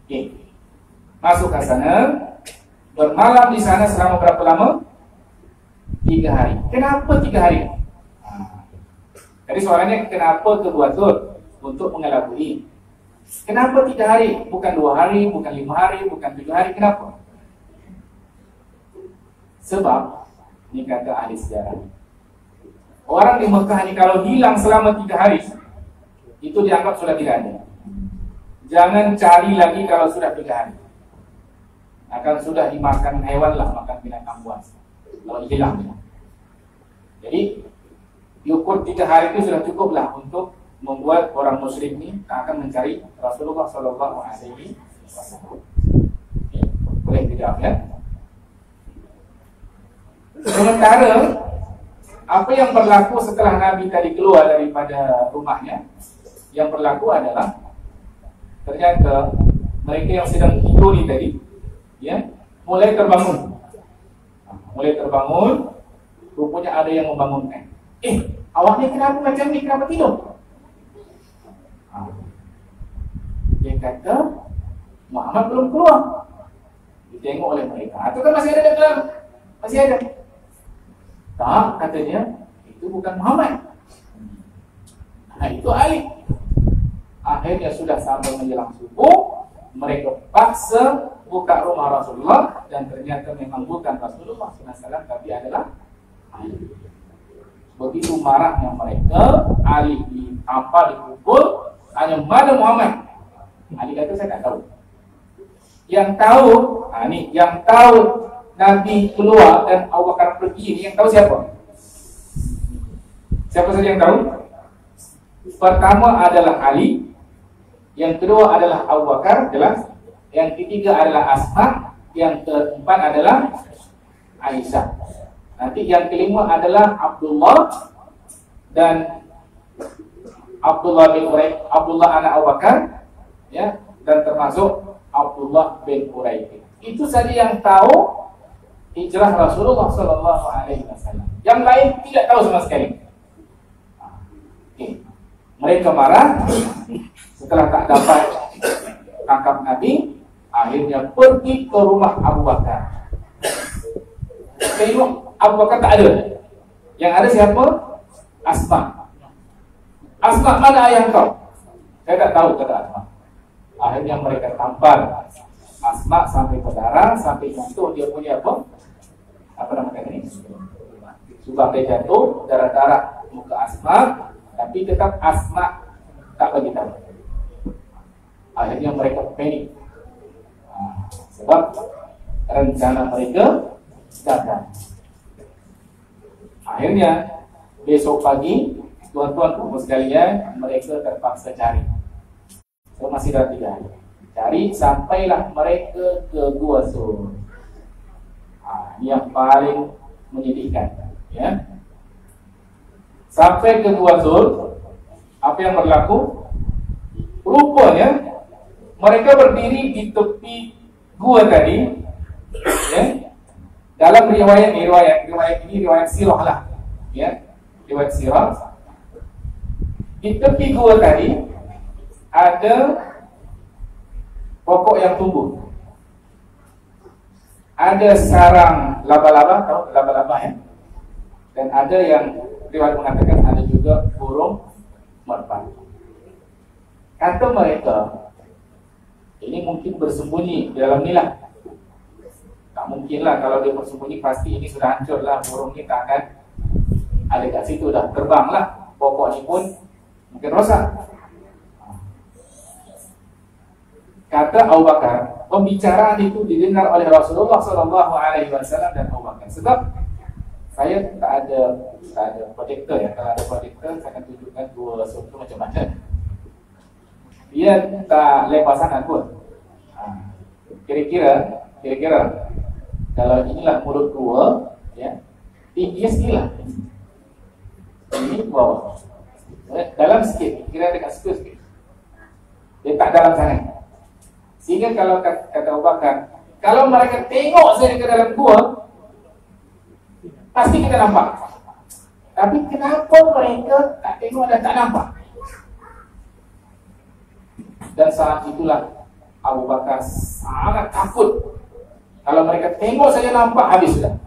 Okay. Masuk ke sana, bermalam di sana selama berapa lama? 3 hari. Kenapa 3 hari? Jadi soalannya kenapa ke Gua Sur? Untuk mengelabui. Kenapa 3 hari? Bukan 2 hari, bukan 5 hari, bukan 7 hari. Kenapa? Sebab ini kata ahli sejarah, orang di Mekah ini kalau hilang selama 3 hari, itu dianggap sudah tidak ada. Jangan cari lagi kalau sudah 3 hari. Akan sudah dimakan hewan lah, makan binatang buas kalau hilang. Jadi diukur 3 hari itu sudah cukup lah untuk membuat orang musyrik ini akan mencari Rasulullah SAW. Boleh tidak ya? Sementara apa yang berlaku setelah Nabi tadi keluar daripada rumahnya, yang berlaku adalah ternyata mereka yang sedang tidur ni tadi, ya, mulai terbangun. Rupanya ada yang membangunkan. Awak ni kenapa macam ni? Kenapa tidur? Dia kata Muhammad belum keluar. Ditengok oleh mereka. Itu kan masih ada dalam, masih ada. Tak, katanya itu bukan Muhammad. Itu Ali. Akhirnya sudah sampai menjelang subuh, mereka paksa buka rumah Rasulullah dan ternyata memang bukan Rasulullah SAW, tapi adalah Ali. Begitu marahnya mereka, Ali ditampar, dipukul. Hanya mana Muhammad? Ali kata saya tak tahu. Yang tahu, yang tahu Nabi keluar dan Abu Bakar pergi ini, yang tahu siapa? Siapa saja yang tahu? Pertama adalah Ali, yang kedua adalah Abu Bakar, jelas. Yang ketiga adalah Asma, yang keempat adalah Aisyah. Nanti yang kelima adalah Abdullah dan Abdullah bin Uraik, Abdullah anak Abu Bakar, ya, dan termasuk Abdullah bin Uraik. Itu saja yang tahu hijrah Rasulullah SAW. Yang lain tidak tahu sama sekali. Mereka marah setelah tak dapat tangkap Nabi, akhirnya pergi ke rumah Abu Bakar. Tengok Abu Bakar tak ada. Yang ada siapa? Asma. Asma, mana ayah kau? Saya tak tahu, kata Asma. Akhirnya mereka tampar Asma sampai berdarah, sampai jatuh dia punya apa? Apa nama ini? Subah dia jatuh, darah-darah muka Asma, tapi tetap Asma tak bagi tahu. Akhirnya mereka panik. Sebab rencana mereka gagal. Akhirnya besok pagi tuan-tuan sekalian, mereka terpaksa cari. So masih dalam 3 hari. Cari sampailah mereka ke Gua Sur. Ini yang paling menyedihkan, ya. Sampai ke Gua Sur, apa yang berlaku? Rupanya mereka berdiri di tepi gua tadi, ya. Dalam riwayat ini riwayat sirah lah, ya. Riwayat sirah. Di tepi gua tadi ada pokok yang tumbuh. Ada sarang laba-laba, tahu laba-laba ya? Dan ada yang riwayat mengatakan ada juga burung merpati. Kata mereka, ini mungkin bersembunyi di dalam nilah. Tak mungkin lah kalau dia bersembunyi, pasti ini sudah hancur lah. Burung ini tak akan ada kat situ, dah terbang lah. Pokok ini pun mungkin rosak. Kata Abu Bakar, pembicaraan itu didengar oleh Rasulullah SAW dan Abu Bakar. Sebab saya tak ada proyektor ya. Kalau ada proyektor, saya akan tunjukkan Gua Sur itu macam mana. Dia tak lepas sangat pun. Kira-kira kalau inilah mulut gua, ya, tingginya sekilah. Ini bawah. Dalam sikit, kira dekat situ sikit. Dia tak dalam sangat. Sehingga kalau kata Abu Bakar, kalau mereka tengok saya ke dalam gua, pasti kita nampak. Tapi kenapa mereka tak tengok dan tak nampak? Dan saat itulah Abu Bakar sangat takut. Kalau mereka tengok saja nampak, habis sudah.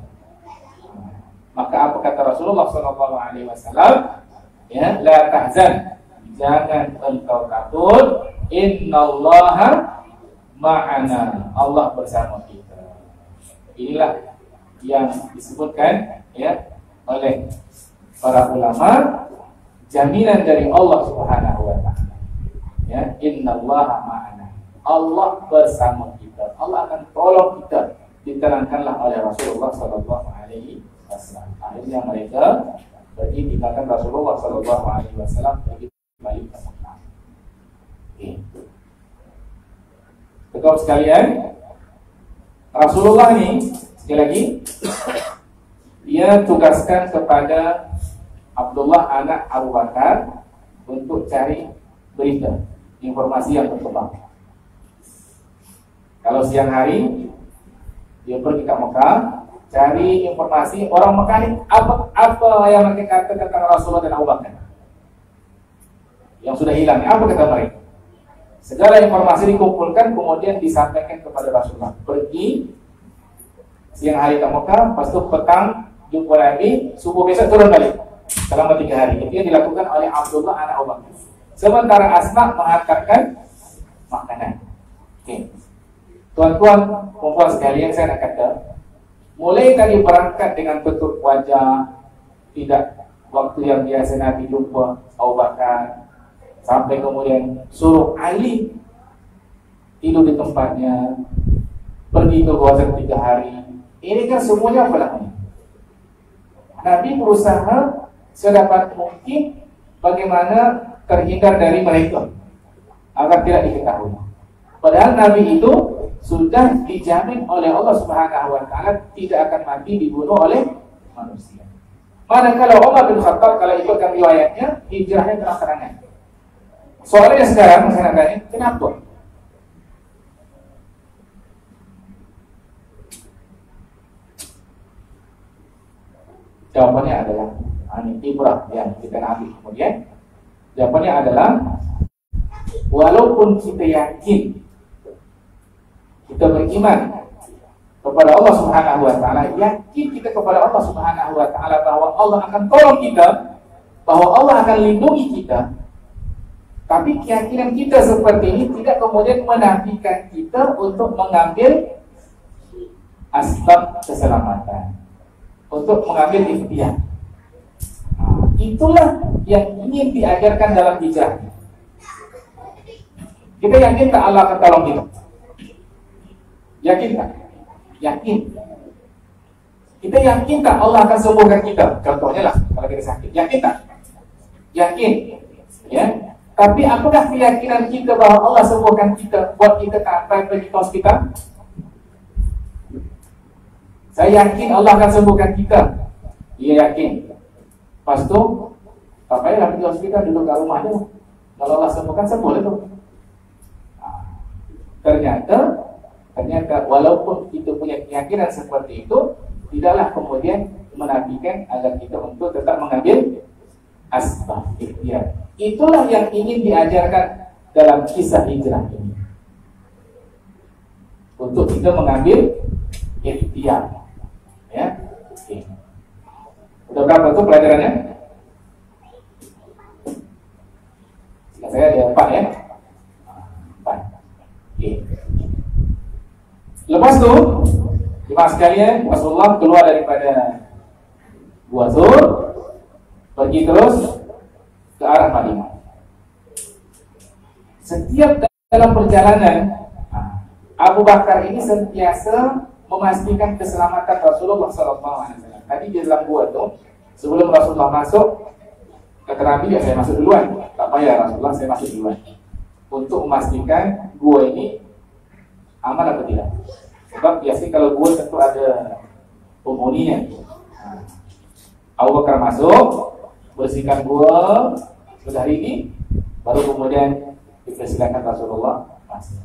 Maka apa kata Rasulullah SAW? Ya, la tahzan, jangan engkau takut. Innallaha ma'ana, Allah bersama kita. Inilah yang disebutkan ya oleh para ulama, jaminan dari Allah Subhanahu wa taala. Ya, innallaha ma'ana. Allah bersama kita. Allah akan tolong kita. Diterangkanlah oleh Rasulullah sallallahu alaihi wasallam. Akhirnya mereka pergi tinggalkan Rasulullah sallallahu alaihi wasallam pergi balik ke Mekah. Okey. Kawan sekalian, Rasulullah ini sekali lagi dia tugaskan kepada Abdullah anak Abu Bakar untuk cari berita, informasi yang berkembang. Kalau siang hari dia pergi ke Mekah, cari informasi orang Mekah ini apa yang mereka kata tentang Rasulullah dan Abu Bakar yang sudah hilang. Apa kata mereka? Segala informasi dikumpulkan kemudian disampaikan kepada Rasulullah. Pergi siang hari ke Mekah, lepas itu petang jumpa lagi, subuh besok turun balik selama 3 hari. Itu yang dilakukan oleh Abdullah anak Abu Bakar. Sementara Asma menghantarkan makanan. Okey. Tuan-tuan, perempuan sekalian, saya nak kata, mulai tadi berangkat dengan tutup wajah, tidak waktu yang biasa Nabi jumpa Abu Bakar, sampai kemudian suruh Ali tidur di tempatnya, pergi ke Gua Sur 3 hari. Ini kan semuanya apa namanya? Nabi berusaha sedapat mungkin bagaimana terhindar dari mereka agar tidak diketahui. Padahal Nabi itu sudah dijamin oleh Allah Subhanahu wa taala tidak akan mati dibunuh oleh manusia. Manakala Umar bin Khattab, kalau ikutkan riwayatnya, hijrahnya terang-terangan. Soalnya sekarang saya nak tanya, kenapa? Jawabannya adalah ini ibrah yang kita ambil kemudian. Jawabannya adalah walaupun kita yakin, kita beriman kepada Allah Subhanahu wa taala, yakin kita kepada Allah Subhanahu wa taala bahwa Allah akan tolong kita, bahwa Allah akan lindungi kita. Tapi keyakinan kita seperti ini tidak kemudian menafikan kita untuk mengambil asbab keselamatan, untuk mengambil ikhtiar. Itulah yang ingin diajarkan dalam hijrah. Kita yakin tak Allah akan tolong kita? Yakin tak? Yakin. Kita yakin tak Allah akan sembuhkan kita? Contohnya lah, kalau kita sakit, yakin tak? yakin, ya. Tapi apakah keyakinan kita bahwa Allah sembuhkan kita, buat kita tak sampai pergi ke hospital? Saya yakin Allah akan sembuhkan kita. Dia yakin. Lepas tu, tak payahlah pergi hospital, duduk kat rumah je. Kalau Allah sembuhkan, sembuh itu. Ternyata walaupun kita punya keyakinan seperti itu, tidaklah kemudian menafikan agar kita untuk tetap mengambil asbab ikhtiar. Itulah yang ingin diajarkan dalam kisah hijrah ini. Untuk kita mengambil ikhtiar. Ya. Oke. Udah berapa tuh pelajarannya? Saya ada 4 ya. 4. Oke. Lepas tu, jemaah sekalian, Rasulullah keluar daripada Gua Zur, pergi terus ke arah Madinah. Setiap dalam perjalanan, Abu Bakar ini sentiasa memastikan keselamatan Rasulullah SAW. Tadi di dalam gua tu, sebelum Rasulullah masuk, kata Nabi, saya masuk duluan. Tak payah Rasulullah, saya masuk duluan. Untuk memastikan gua ini aman atau tidak. Sebab biasanya kalau gua tentu ada penghuninya. Abu Bakar masuk, bersihkan gua, sudah ini, baru kemudian dipersilakan Rasulullah masuk.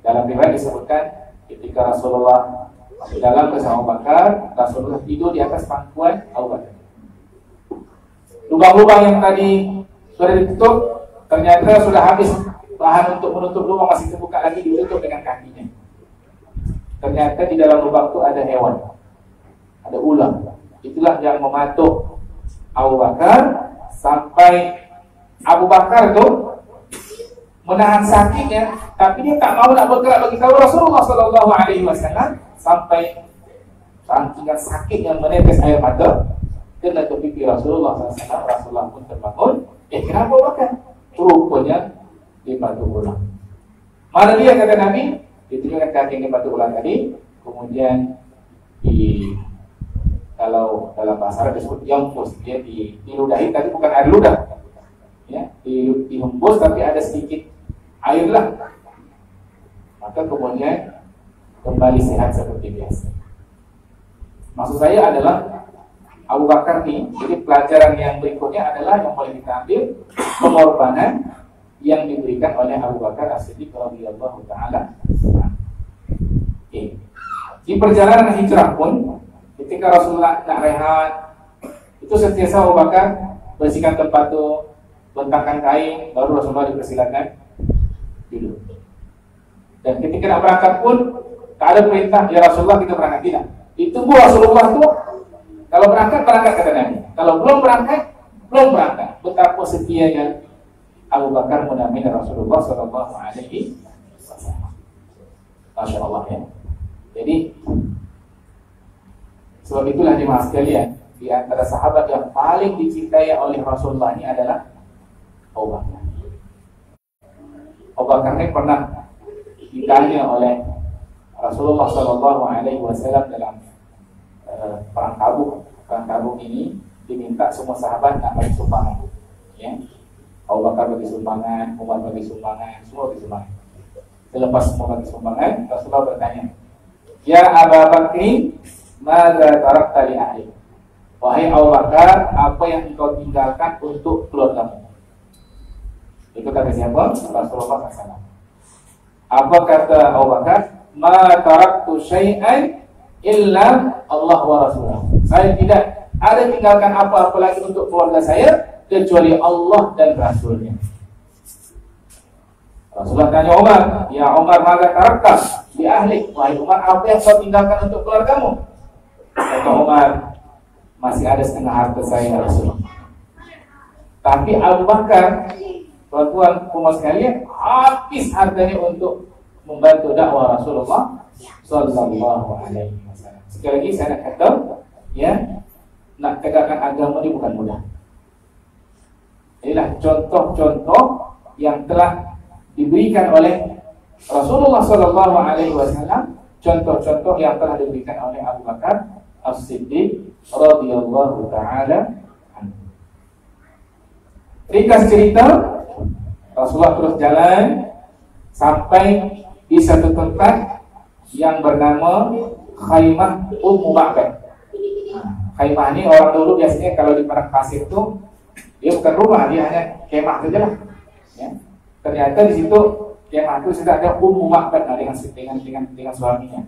Dalam riwayat disebutkan ketika Rasulullah masuk dalam bersama Abu Bakar, Rasulullah tidur di atas pangkuan Abu Bakar. Lubang-lubang yang tadi sudah ditutup, ternyata sudah habis bahan untuk menutup lubang, masih terbuka lagi, ditutup dengan kakinya. Ternyata di dalam lubang itu ada hewan, ada ular. Itulah yang mematuk Abu Bakar sampai Abu Bakar itu menahan sakitnya, tapi dia tak mau nak bergerak bagi tahu Rasulullah SAW sampai saking sakit yang menetes air mata kena ke pipi Rasulullah SAW. Rasulullah pun terbangun. Kenapa Abu Bakar? Rupanya dibatuk ulang. Mana dia kata Nabi? Ditunjukkan kaki yang dibatuk ulang tadi. Kemudian kalau dalam bahasa Arab disebut yamfus, dia diludahi, tapi bukan air ludah, ya, dihembus tapi ada sedikit air lah. Maka kemudian kembali sehat seperti biasa. Maksud saya adalah Abu Bakar ini, jadi pelajaran yang berikutnya adalah yang boleh kita ambil pengorbanan yang diberikan oleh Abu Bakar As-Siddiq radhiyallahu taala. Di perjalanan hijrah pun, ketika Rasulullah nak rehat, itu sentiasa Abu Bakar bersihkan tempat itu, bentangkan kain, baru Rasulullah dipersilakan duduk. Dan ketika nak berangkat pun tak ada perintah, ya Rasulullah kita berangkat, tidak. Ditunggu Rasulullah itu, kalau berangkat kata Nabi. Kalau belum berangkat. Betapa setianya Abu Bakar menemani Rasulullah SAW. Masya Allah ya. Jadi sebab itulah jemaah sekalian, di antara sahabat yang paling dicintai oleh Rasulullah ini adalah Abu Bakar. Abu Bakar ini pernah ditanya oleh Rasulullah SAW dalam perang Tabuk. Perang Tabuk ini diminta semua sahabat nak bagi sumbangan. Ya, Abu Bakar bagi sumbangan, Umar bagi sumbangan, semua bagi sumbangan. Selepas semua bagi sumbangan, Rasulullah bertanya, Ya Abu Bakri, Mada tarakta li ahli. Wahai Abu Bakar, apa yang engkau tinggalkan untuk keluargamu? Itu kata siapa? Rasulullah SAW. Apa kata Abu Bakar? Ma taraktu syai'an illa Allah wa Rasulullah. Saya tidak ada tinggalkan apa-apa lagi untuk keluarga saya kecuali Allah dan Rasulnya. Rasulullah tanya Umar, Ya Umar, maka tarakta di ahli. Wahai Umar, apa yang kau tinggalkan untuk keluargamu? Kata Umar, masih ada setengah harta saya Rasulullah. Tapi Abu Bakar, tuan-tuan umat sekalian, habis hartanya untuk membantu dakwah Rasulullah Sallallahu Alaihi Wasallam. Sekali lagi saya nak kata, ya, nak tegakkan agama ini bukan mudah. Inilah contoh-contoh yang telah diberikan oleh Rasulullah Sallallahu Alaihi Wasallam, contoh-contoh yang telah diberikan oleh Abu Bakar As-Siddiq radhiyallahu taala anhu. Ringkas cerita, Rasulullah terus jalan sampai di satu tempat yang bernama Khaymah Ummu Ma'bad. Khaymah ini orang dulu biasanya kalau di padang pasir itu dia bukan rumah, dia hanya kemah saja lah. Ya. Ternyata di situ kemah itu sudah ada Ummu Ma'bad dengan suaminya.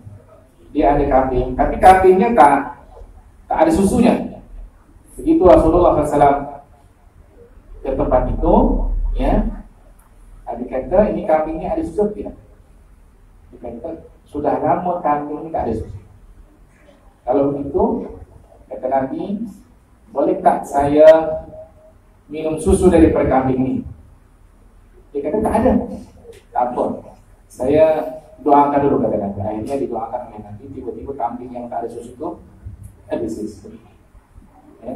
Dia ada kambing, tapi kambingnya tak ada susunya. Begitu Rasulullah SAW ke tempat itu, ya, ada kata ini kambingnya ada susu tidak? Dia kata sudah lama kambing ini tak ada susu. Kalau begitu, kata Nabi, boleh tak saya minum susu dari kambing ini? Dia kata tak ada. Tak apa. Saya doakan dulu, kata Nabi. Akhirnya didoakan oleh Nabi. Tiba-tiba kambing yang tak ada susu itu ada susu. Ya.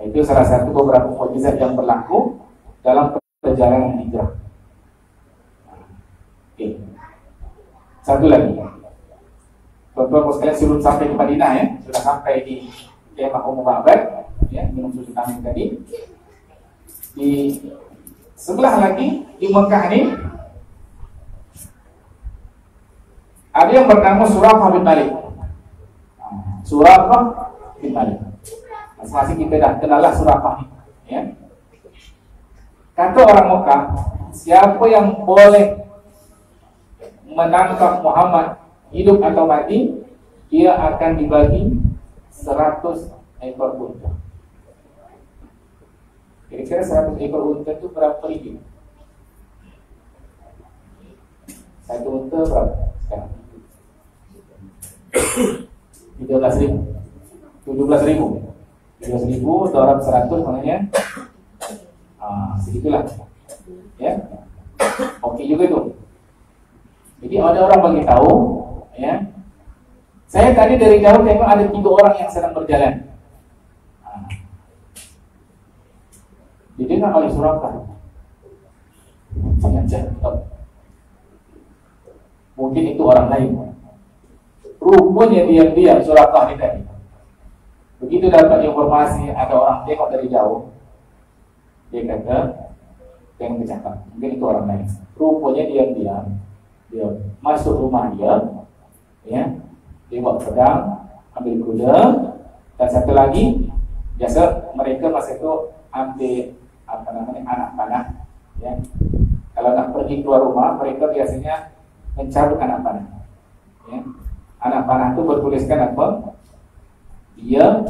Itu salah satu beberapa mukjizat yang berlaku dalam perjalanan hijrah. Oke. Satu lagi. Tuan-tuan sekalian sebelum sampai di Madinah, ya, sudah sampai di kemah Ummu Ma'bad, ya, minum susu kambing tadi. Di sebelah lagi di Mekah ini ada yang bernama Suraqah bin Malik. Suraqah bin Malik. Masing-masing kita dah kenallah Suraqah ini, ya. Kata orang Mekah, siapa yang boleh menangkap Muhammad hidup atau mati, dia akan dibagi 100 ekor unta. Kira-kira 100 ekor unta itu berapa ribu? Satu unta berapa sekarang? 13.000. 17.000. 13.000 dalam 100 maknanya segitulah. Ya. Oke juga itu. Jadi ada orang bagi tahu, ya. Saya tadi dari jauh tengok ada 3 orang yang sedang berjalan. Didengar oleh Suraqah. Jangan. Mungkin itu orang lain. Rupanya diam-diam Suraqah ini tadi. Begitu dapat informasi ada orang tengok dari jauh, dia kata, jangan bercakap. Mungkin itu orang lain. Rupanya diam-diam dia masuk rumah dia, ya, dia bawa pedang, ambil kuda, dan satu lagi biasa mereka masa itu ambil anak panah, ya. Kalau nak pergi keluar rumah mereka biasanya mencabut anak panah, ya. Anak panah itu bertuliskan apa? Dia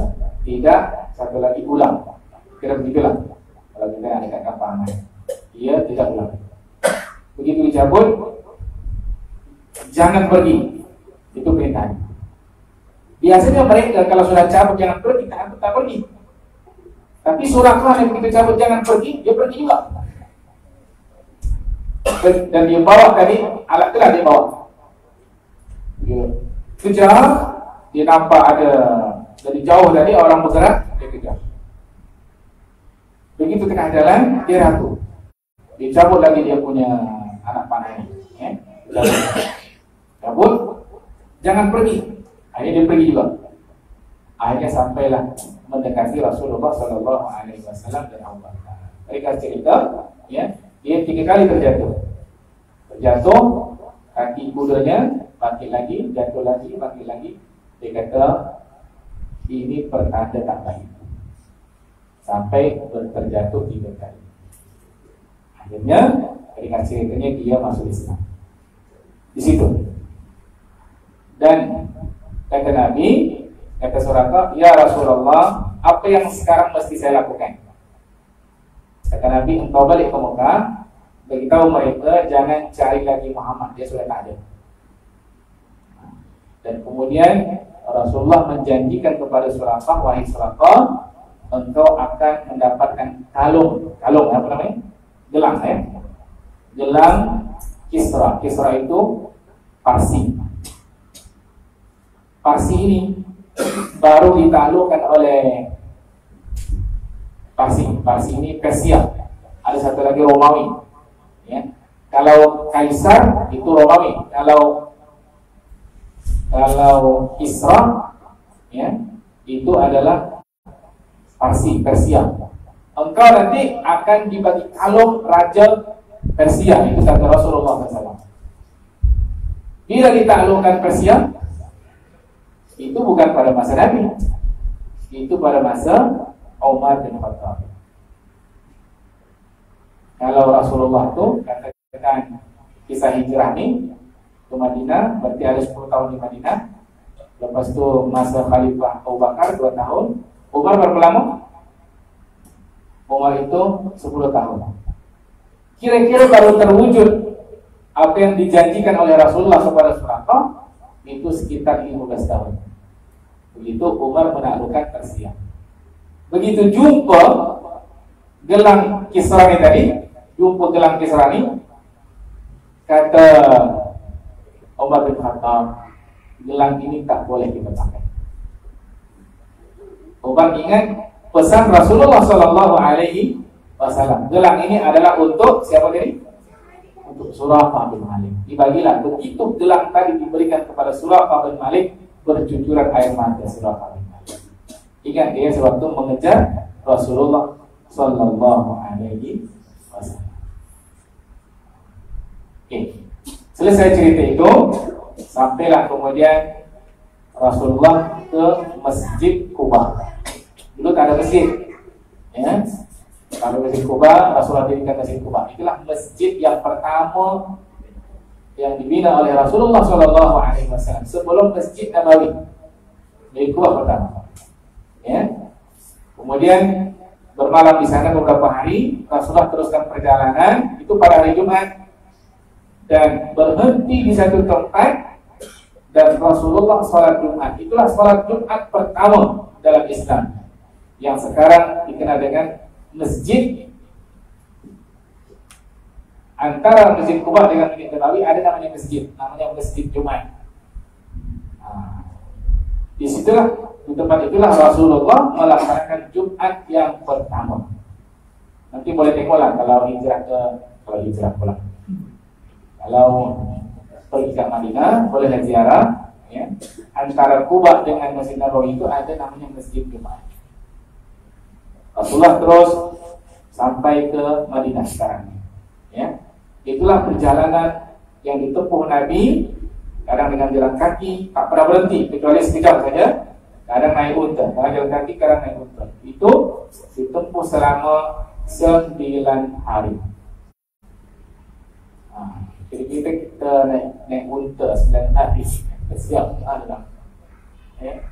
tidak satu lagi ulang. Kira begitulah kalau kita ada kata panah, dia tidak ulang. Begitu dicabut, jangan pergi. Itu perintahnya. Biasanya mereka kalau sudah cabut jangan pergi, tak pergi. Tapi Suraqah yang begitu cabut jangan pergi, dia pergi juga. Dan dia bawa tadi alat telah dia bawa. Dia kejar, dia nampak ada dari jauh tadi orang bergerak, dia kejar. Begitu tengah jalan, dia ragu. Dia cabut lagi dia punya anak panah ini, ya. Cabut, jangan pergi. Akhirnya dia pergi juga. Akhirnya sampailah mendekati Rasulullah SAW dan Allah. Mereka cerita, ya, dia 3 kali terjatuh. Terjatuh, kaki kudanya bangkit lagi, jatuh lagi, bangkit lagi. Dia kata, ini pertanda tak baik. Sampai terjatuh 3 kali. Akhirnya, dengan ceritanya dia masuk Islam. Di situ. Dan kata Nabi, kata Suraqah, ya Rasulullah, apa yang sekarang mesti saya lakukan? Kata Nabi, engkau balik ke Mekah, beritahu mereka jangan cari lagi Muhammad, dia sudah tak ada. Dan kemudian Rasulullah menjanjikan kepada Suraqah, wahai Suraqah, engkau akan mendapatkan kalung apa namanya? Gelang, ya. Gelang Kisra. Kisra itu Parsi. Parsi ini baru ditaklukkan oleh Parsi ini Persia. Ada satu lagi Romawi, ya. Kalau Kaisar itu Romawi, kalau Kisra, ya, itu adalah Parsi, Persia. engkau nanti akan dibagi kalung raja Persia. Itu kata Rasulullah SAW. Bila ditaklukkan Persia, itu bukan pada masa Nabi, itu pada masa Umar bin Khattab. Kalau Rasulullah itu katakan kisah hijrah ini ke Madinah, berarti ada 10 tahun di Madinah. Lepas itu masa Khalifah Abu Bakar 2 tahun. Umar berapa lama? Umar itu 10 tahun. Kira-kira baru terwujud apa yang dijanjikan oleh Rasulullah kepada Suraqah itu sekitar 15 tahun. Begitu Umar menaklukkan Persia. Begitu jumpa gelang Kisrani tadi, kata Umar bin Khattab, gelang ini tak boleh kita pakai. Umar ingat pesan Rasulullah SAW. Gelang ini adalah untuk siapa tadi? Untuk Suraqah bin Malik. Dibagilah. Begitu gelang tadi diberikan kepada Suraqah bin Malik, bercucuran air mata Suraqah bin Malik. Ingat dia sewaktu mengejar Rasulullah SAW. Oke. Selesai cerita itu, sampailah kemudian Rasulullah ke Masjid Quba. Dulu tak ada masjid, ya. Kalau Masjid Quba, Rasulullah dirikan Masjid Quba. Itulah masjid yang pertama yang dibina oleh Rasulullah SAW sebelum Masjid Nabawi. Masjid Quba pertama. Ya. Kemudian bermalam di sana beberapa hari. Rasulullah teruskan perjalanan itu pada hari Jumat dan berhenti di satu tempat dan Rasulullah sholat Jumat. Itulah sholat Jumat pertama dalam Islam yang sekarang dikenal dengan masjid. Antara Masjid Quba dengan Masjid Nabawi ada namanya masjid, namanya Masjid Jumat. Di situlah, di tempat itulah Rasulullah melaksanakan Jumat yang pertama. Nanti boleh tengoklah kalau hijrah pulang. Kalau pergi ke Madinah boleh ziarah, ya. Antara Quba dengan Masjid Nabawi itu ada namanya Masjid Jumat. Rasulullah terus sampai ke Madinah sekarang, ya. Itulah perjalanan yang ditempuh Nabi, kadang dengan jalan kaki, tak pernah berhenti kecuali sekejap saja. Kadang naik unta, kadang jalan kaki, kadang naik unta. Itu ditempuh selama 9 hari. Jadi kita naik unta 9 hari, siap Allah. Ya.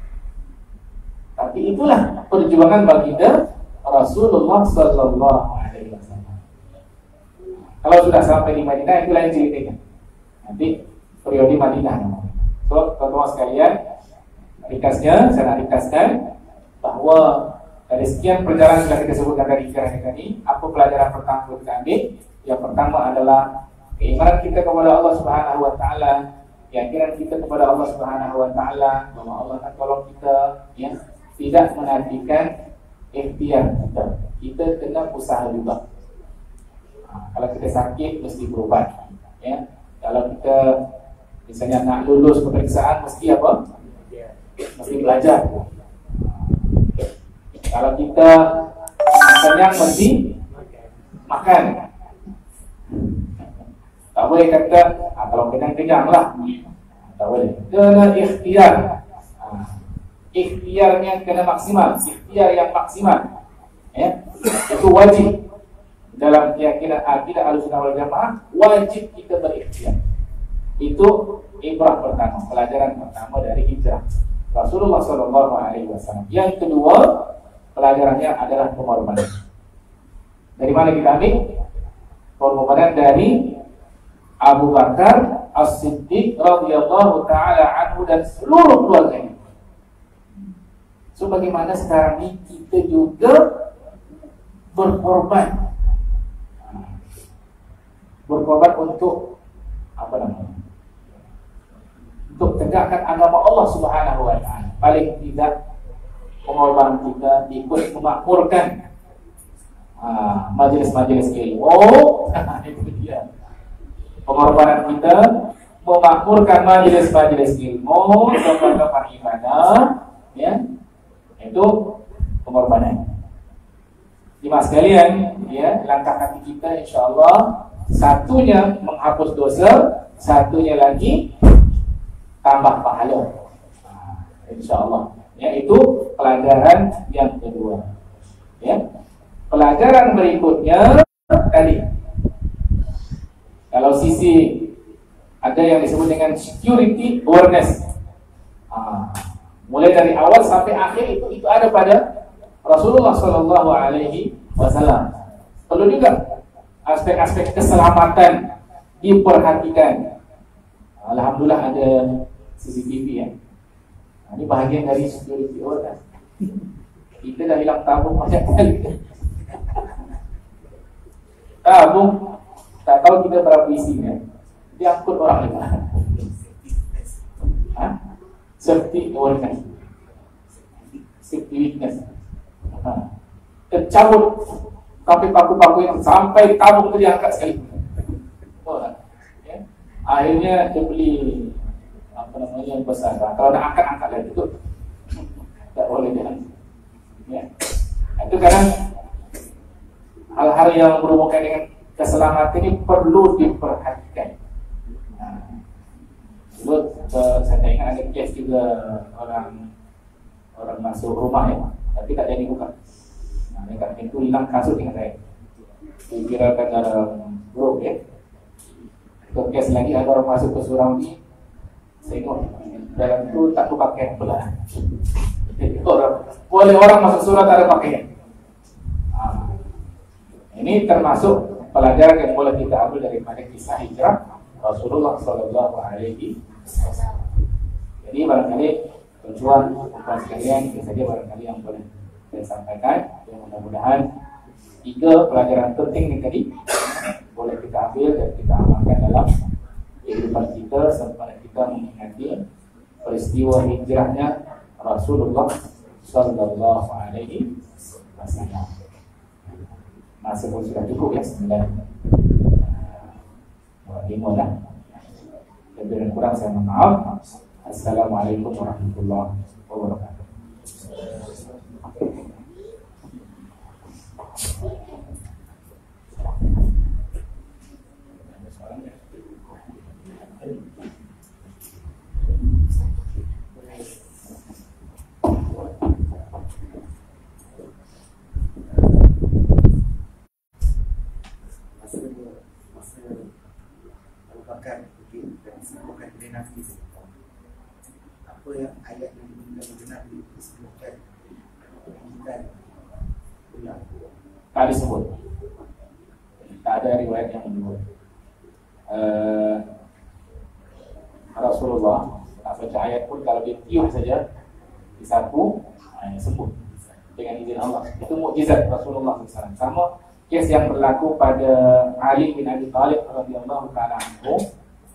Tapi itulah perjuangan baginda Rasulullah Sallallahu Alaihi Wasallam. Kalau sudah sampai di Madinah, itu lain ceritanya. Nanti periode Madinah. So, teman-teman sekalian, saya ringkaskan bahwa dari sekian perjalanan sudah kita sebutkan dari tadi, apa pelajaran pertama yang kita ambil? Yang pertama adalah keimanan kita kepada Allah Subhanahu Wa Taala, keyakinan kita kepada Allah Subhanahu Wa Taala bahwa Allah akan tolong kita, ya, tidak menantikan ikhtiar kita. Kita kena usaha juga. Kalau kita sakit mesti berubat, ya. Kalau kita misalnya nak lulus pemeriksaan mesti apa? Mesti belajar. Kalau kita kenyang mesti makan. Tak boleh kata kalau kenyang lah. Tak boleh. Kena ikhtiar. Ikhtiarnya kena maksimal, ikhtiar yang maksimal, ya. Itu wajib dalam keyakinan akidah Ahlussunnah wal Jamaah, wajib kita berikhtiar. Itu ibrah pertama, pelajaran pertama dari hijrah Rasulullah SAW. Yang kedua, pelajarannya adalah pengorbanan. Dari mana kita ambil? Pengorbanan dari Abu Bakar As-Siddiq radhiyallahu taala anhu dan seluruh keluarganya. So bagaimana sekarang ini kita juga berkorban untuk apa namanya? Untuk tegakkan agama Allah Subhanahu Wa Taala. Paling tidak pengorbanan kita ikut memakmurkan majelis-majelis ilmu. Itu dia. Pengorbanan kita memakmurkan majelis-majelis ilmu, tempat-tempat ibadah, ya. Itu pengorbanan. Jemaah sekalian, ya, langkah kaki kita insya-Allah satunya menghapus dosa, satunya lagi tambah pahala. Insya-Allah. Ya, itu pelajaran yang kedua. Ya. Pelajaran berikutnya tadi. Kalau sisi ada yang disebut dengan security awareness. Mulai dari awal sampai akhir itu ada pada Rasulullah Shallallahu Alaihi Wasallam. Perlu juga aspek-aspek keselamatan diperhatikan. Alhamdulillah ada CCTV ya. Ini bahagian dari security awareness. Kita dah hilang tabung banyak kali. Tabung tak tahu kita berapa isinya. Diangkut orang juga. Safety awareness, safety witness. Tercabut sampai paku-paku yang sampai tabung itu diangkat sekali. Ya. Akhirnya dia beli yang besar. Kalau nak angkat lagi itu tak boleh dia. Ya. Itu kadang hal-hal yang berhubungan dengan keselamatan ini perlu diperhatikan. Dulu saya ingat ada kes juga orang masuk rumah ya, tapi tak jadi buka. Dekat pintu hilang kasut ingat saya. Dikirakan dalam grup ya. Itu kes lagi ada orang masuk ke surau ini, tengok dalam itu tak pakaian pula. Jadi orang masuk surau tak ada pakaian. Ini termasuk pelajaran yang boleh kita ambil daripada kisah hijrah Rasulullah Sallallahu Alaihi Wasallam. Jadi barangkali tujuan sekalian itu saja barangkali yang boleh saya sampaikan. Yang mudah-mudahan 3 pelajaran penting ini tadi boleh kita ambil dan kita amalkan dalam kehidupan kita sampai kita mengingati peristiwa hijrahnya Rasulullah Sallallahu Alaihi Wasallam. Masa pun sudah cukup ya, 9:05 dah. Lebih dan kurang saya mohon maaf. Assalamualaikum warahmatullahi wabarakatuh. Apa yang ayat yang benar-benar disebutkan bukan ulang? Tak disebut. Tak ada riwayat yang menyebut. Rasulullah tak baca ayat pun kalau dia tiup saja disapu, sembuh dengan izin Allah. Itu mukjizat Rasulullah SAW. Sama kes yang berlaku pada Ali bin Abi Thalib radhiyallahu taala anhu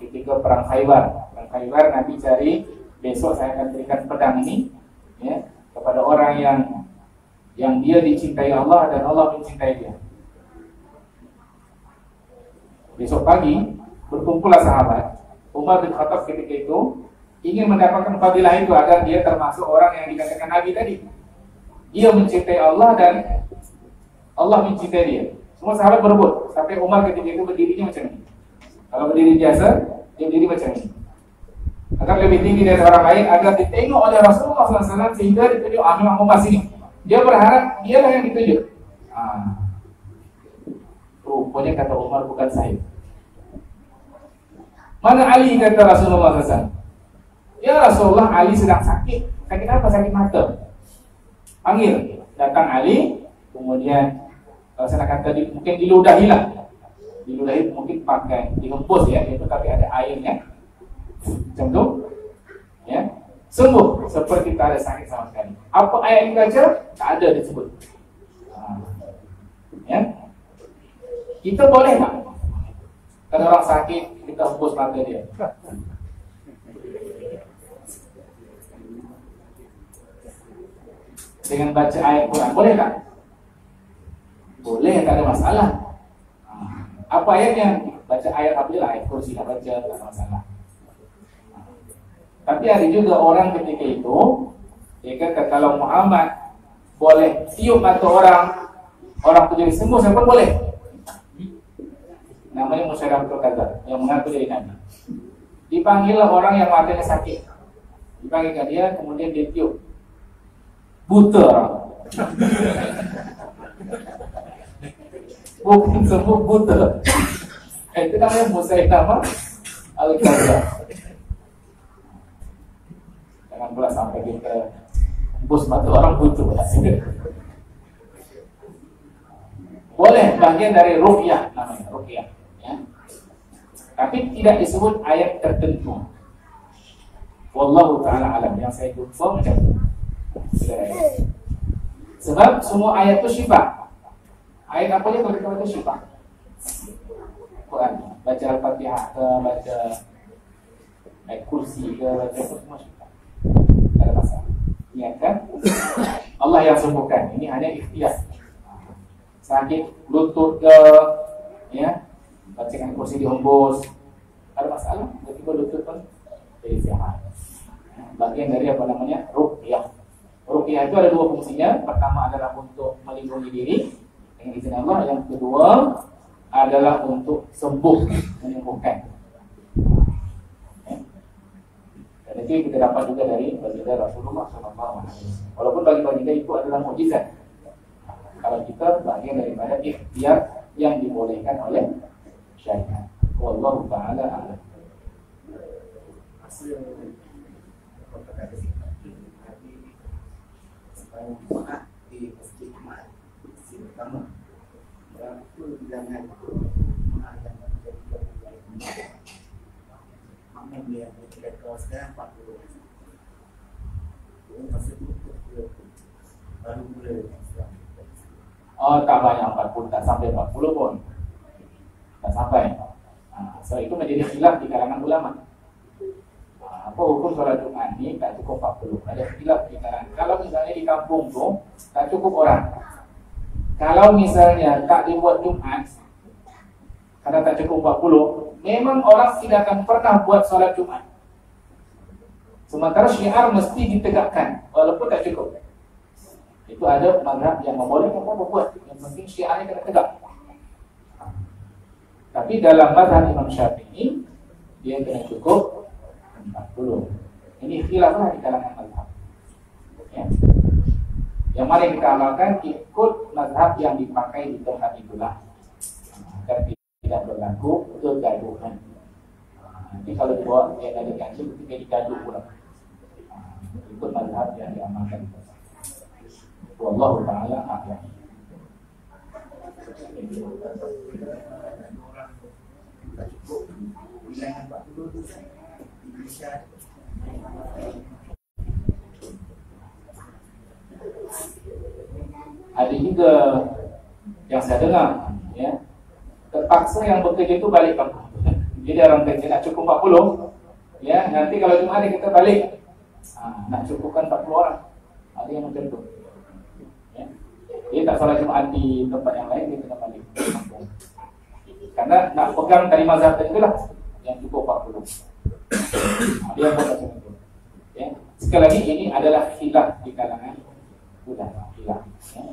ketika perang Khaybar. Perang Khaybar Nabi cari, besok saya akan berikan pedang ini ya, kepada orang yang dia dicintai Allah dan Allah mencintai dia. Besok pagi berkumpullah sahabat. Umar bin Khattab ketika itu ingin mendapatkan fadilah itu agar dia termasuk orang yang dikatakan Nabi tadi. Dia mencintai Allah dan Allah mencintai dia. Semua sahabat berebut sampai Umar ketika itu berdirinya macam ini. Kalau berdiri biasa, dia berdiri macam ini. Agar lebih tinggi dari orang lain, agar ditengok oleh Rasulullah SAW sehingga ditunjuk Imam Umar sini. Dia berharap dialah yang ditunjuk. Rupanya kata Umar bukan saya. Mana Ali, kata Rasulullah SAW. Ya Rasulullah, Ali sedang sakit. Sakit apa? Sakit mata. Panggil. Datang Ali, kemudian kalau saya nak kata mungkin diludahilah. Diludahi mungkin pakai dihembus ya, itu tapi ada airnya. Macam tu, ya, sembuh seperti tak ada sakit sama sekali. Apa ayat yang baca? Tak ada disebut. Ya, kita boleh tak? Kalau orang sakit kita hembus mata dia. Dengan baca ayat Quran, boleh tak? Boleh, tak ada masalah. Apa ayatnya? Baca ayat Abdullah, ayat kursi tak baca, tak ada masalah. Tapi ada juga orang ketika itu dia kata kalau Muhammad boleh tiup mata orang orang itu jadi sembuh, siapa pun boleh. Namanya Musailamatul Kadzdzab yang mengaku jadi nabi. Dipanggillah orang yang matanya sakit. Dipanggil ke dia, kemudian dia tiup. Buta orang. Bukan sembuh, buta. Itu namanya Musailamatul Kadzdzab. Jangan pula sampai kita bos mata orang buta. Boleh, bagian dari ruqyah namanya, ruqyah. Ya. Tapi tidak disebut ayat tertentu. Wallahu ta'ala alam. Yang saya jumpa macam itu. Sebab semua ayat itu syifa. Ayat apa aja kalau kita baca syifa. Quran, baca Al-Fatihah ke, baca ayat kursi ke, baca semua syifa. Tak ada masalah. Ingat kan? Allah yang sembuhkan. Ini hanya ikhtiar. Sakit lutut ke, ya, bacakan kursi dihembus, ada masalah, tiba-tiba lutut pun jadi sehat. Bagian dari apa namanya ruqyah. Ruqyah itu ada dua fungsinya. Pertama adalah untuk melindungi diri dengan izin Allah. Yang kedua adalah untuk sembuh, menyembuhkan. Dan itu kita dapat juga dari baginda Rasulullah SAW. Walaupun bagi baginda itu adalah mukjizat. Kalau kita bagian daripada ikhtiar yang dibolehkan oleh syariat. Wallahu ta'ala a'lam. Hasil perkataan tapi sepanjang Jumaat di masjid Jumaat masjid pertama itu bilangan Jumaat yang menjadi makna dia tidak kawas sekarang 40. Itu masih baru mulai. Oh, tak banyak 40, tak sampai 40 pun. Tak sampai. So itu menjadi khilaf di kalangan ulama. Apa hukum sholat Jumat ini tak cukup 40? Ada khilaf di kalangan. Kalau misalnya di kampung tu tak cukup orang. Kalau misalnya tak dibuat Jumat karena tak cukup 40, memang orang tidak akan pernah buat sholat Jumat. Sementara syiar mesti ditegakkan walaupun tak cukup. Itu ada mazhab yang membolehkan apa buat, yang penting syiarnya kena tegak. Tapi dalam mazhab Imam Syafi'i dia kena cukup 40. Ini khilaflah di kalangan mazhab. Ya. Yang mana kita amalkan ikut mazhab yang dipakai di tempat itulah, agar tidak berlaku kegaduhan. Nanti kalau dibawa dia ada kancing, ketika digaduh pula. Ikut mazhab yang diamalkan. Wallahu ta'ala a'lam. Ada juga yang saya dengar, ya, terpaksa yang bekerja itu balik kampung. Jadi orang kerja nak cukup 40, ya, nanti kalau Jumat kita balik, nak cukupkan 40 orang. Ada yang macam itu. Dia tak salah Jumat di tempat yang lain, dia kena balik kampung. Karena nak pegang dari mazhab tadi itulah yang cukup 40. Dia pun macam itu. Ya. Sekali lagi ini adalah khilaf di kalangan ulama, khilaf. Ya.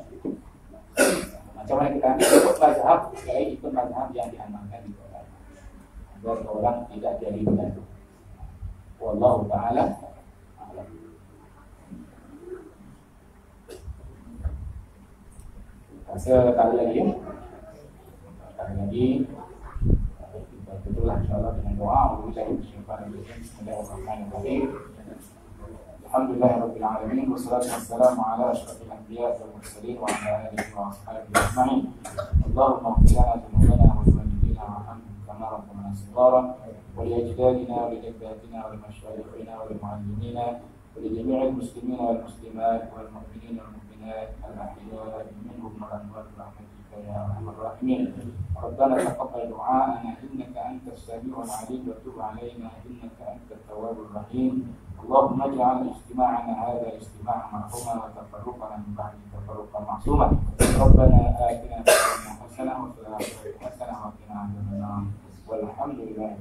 Macam mana kita ikut mazhab, sekali lagi ikut mazhab yang diamalkan di Quran. Agar orang tidak jadi bergaduh. Wallahu ta'ala a'lam. Sekali lagi, itulah insyaAllah dengan doa Alhamdulillahirabbil alamin wassalatu wassalamu ala asyrafil anbiya'i wal mursalin wa ala alihi wa ashabihi ajma'in. Allahumma ighfir lana dhunubana wa liwalidayna warhamhum kama rabbayana shighara wa li ajdadina wa li jaddatina wa li mashayikhina wa li muallimina wa li jami'il muslimina wal muslimat wal mu'minina wal mu'minat al-ahya'i minhum wal amwat برحمتك يا ارحم الراحمين. ربنا تقبل دعاءنا انك انت السميع العليم وتب علينا انك انت التواب الرحيم. اللهم اجعل اجتماعنا هذا اجتماعا مرحوما وتفرقنا من بعد تفرقا معصوما. ربنا آتنا في الدنيا حسنه وفي الاخره حسنه وقنا عذاب النار والحمد لله.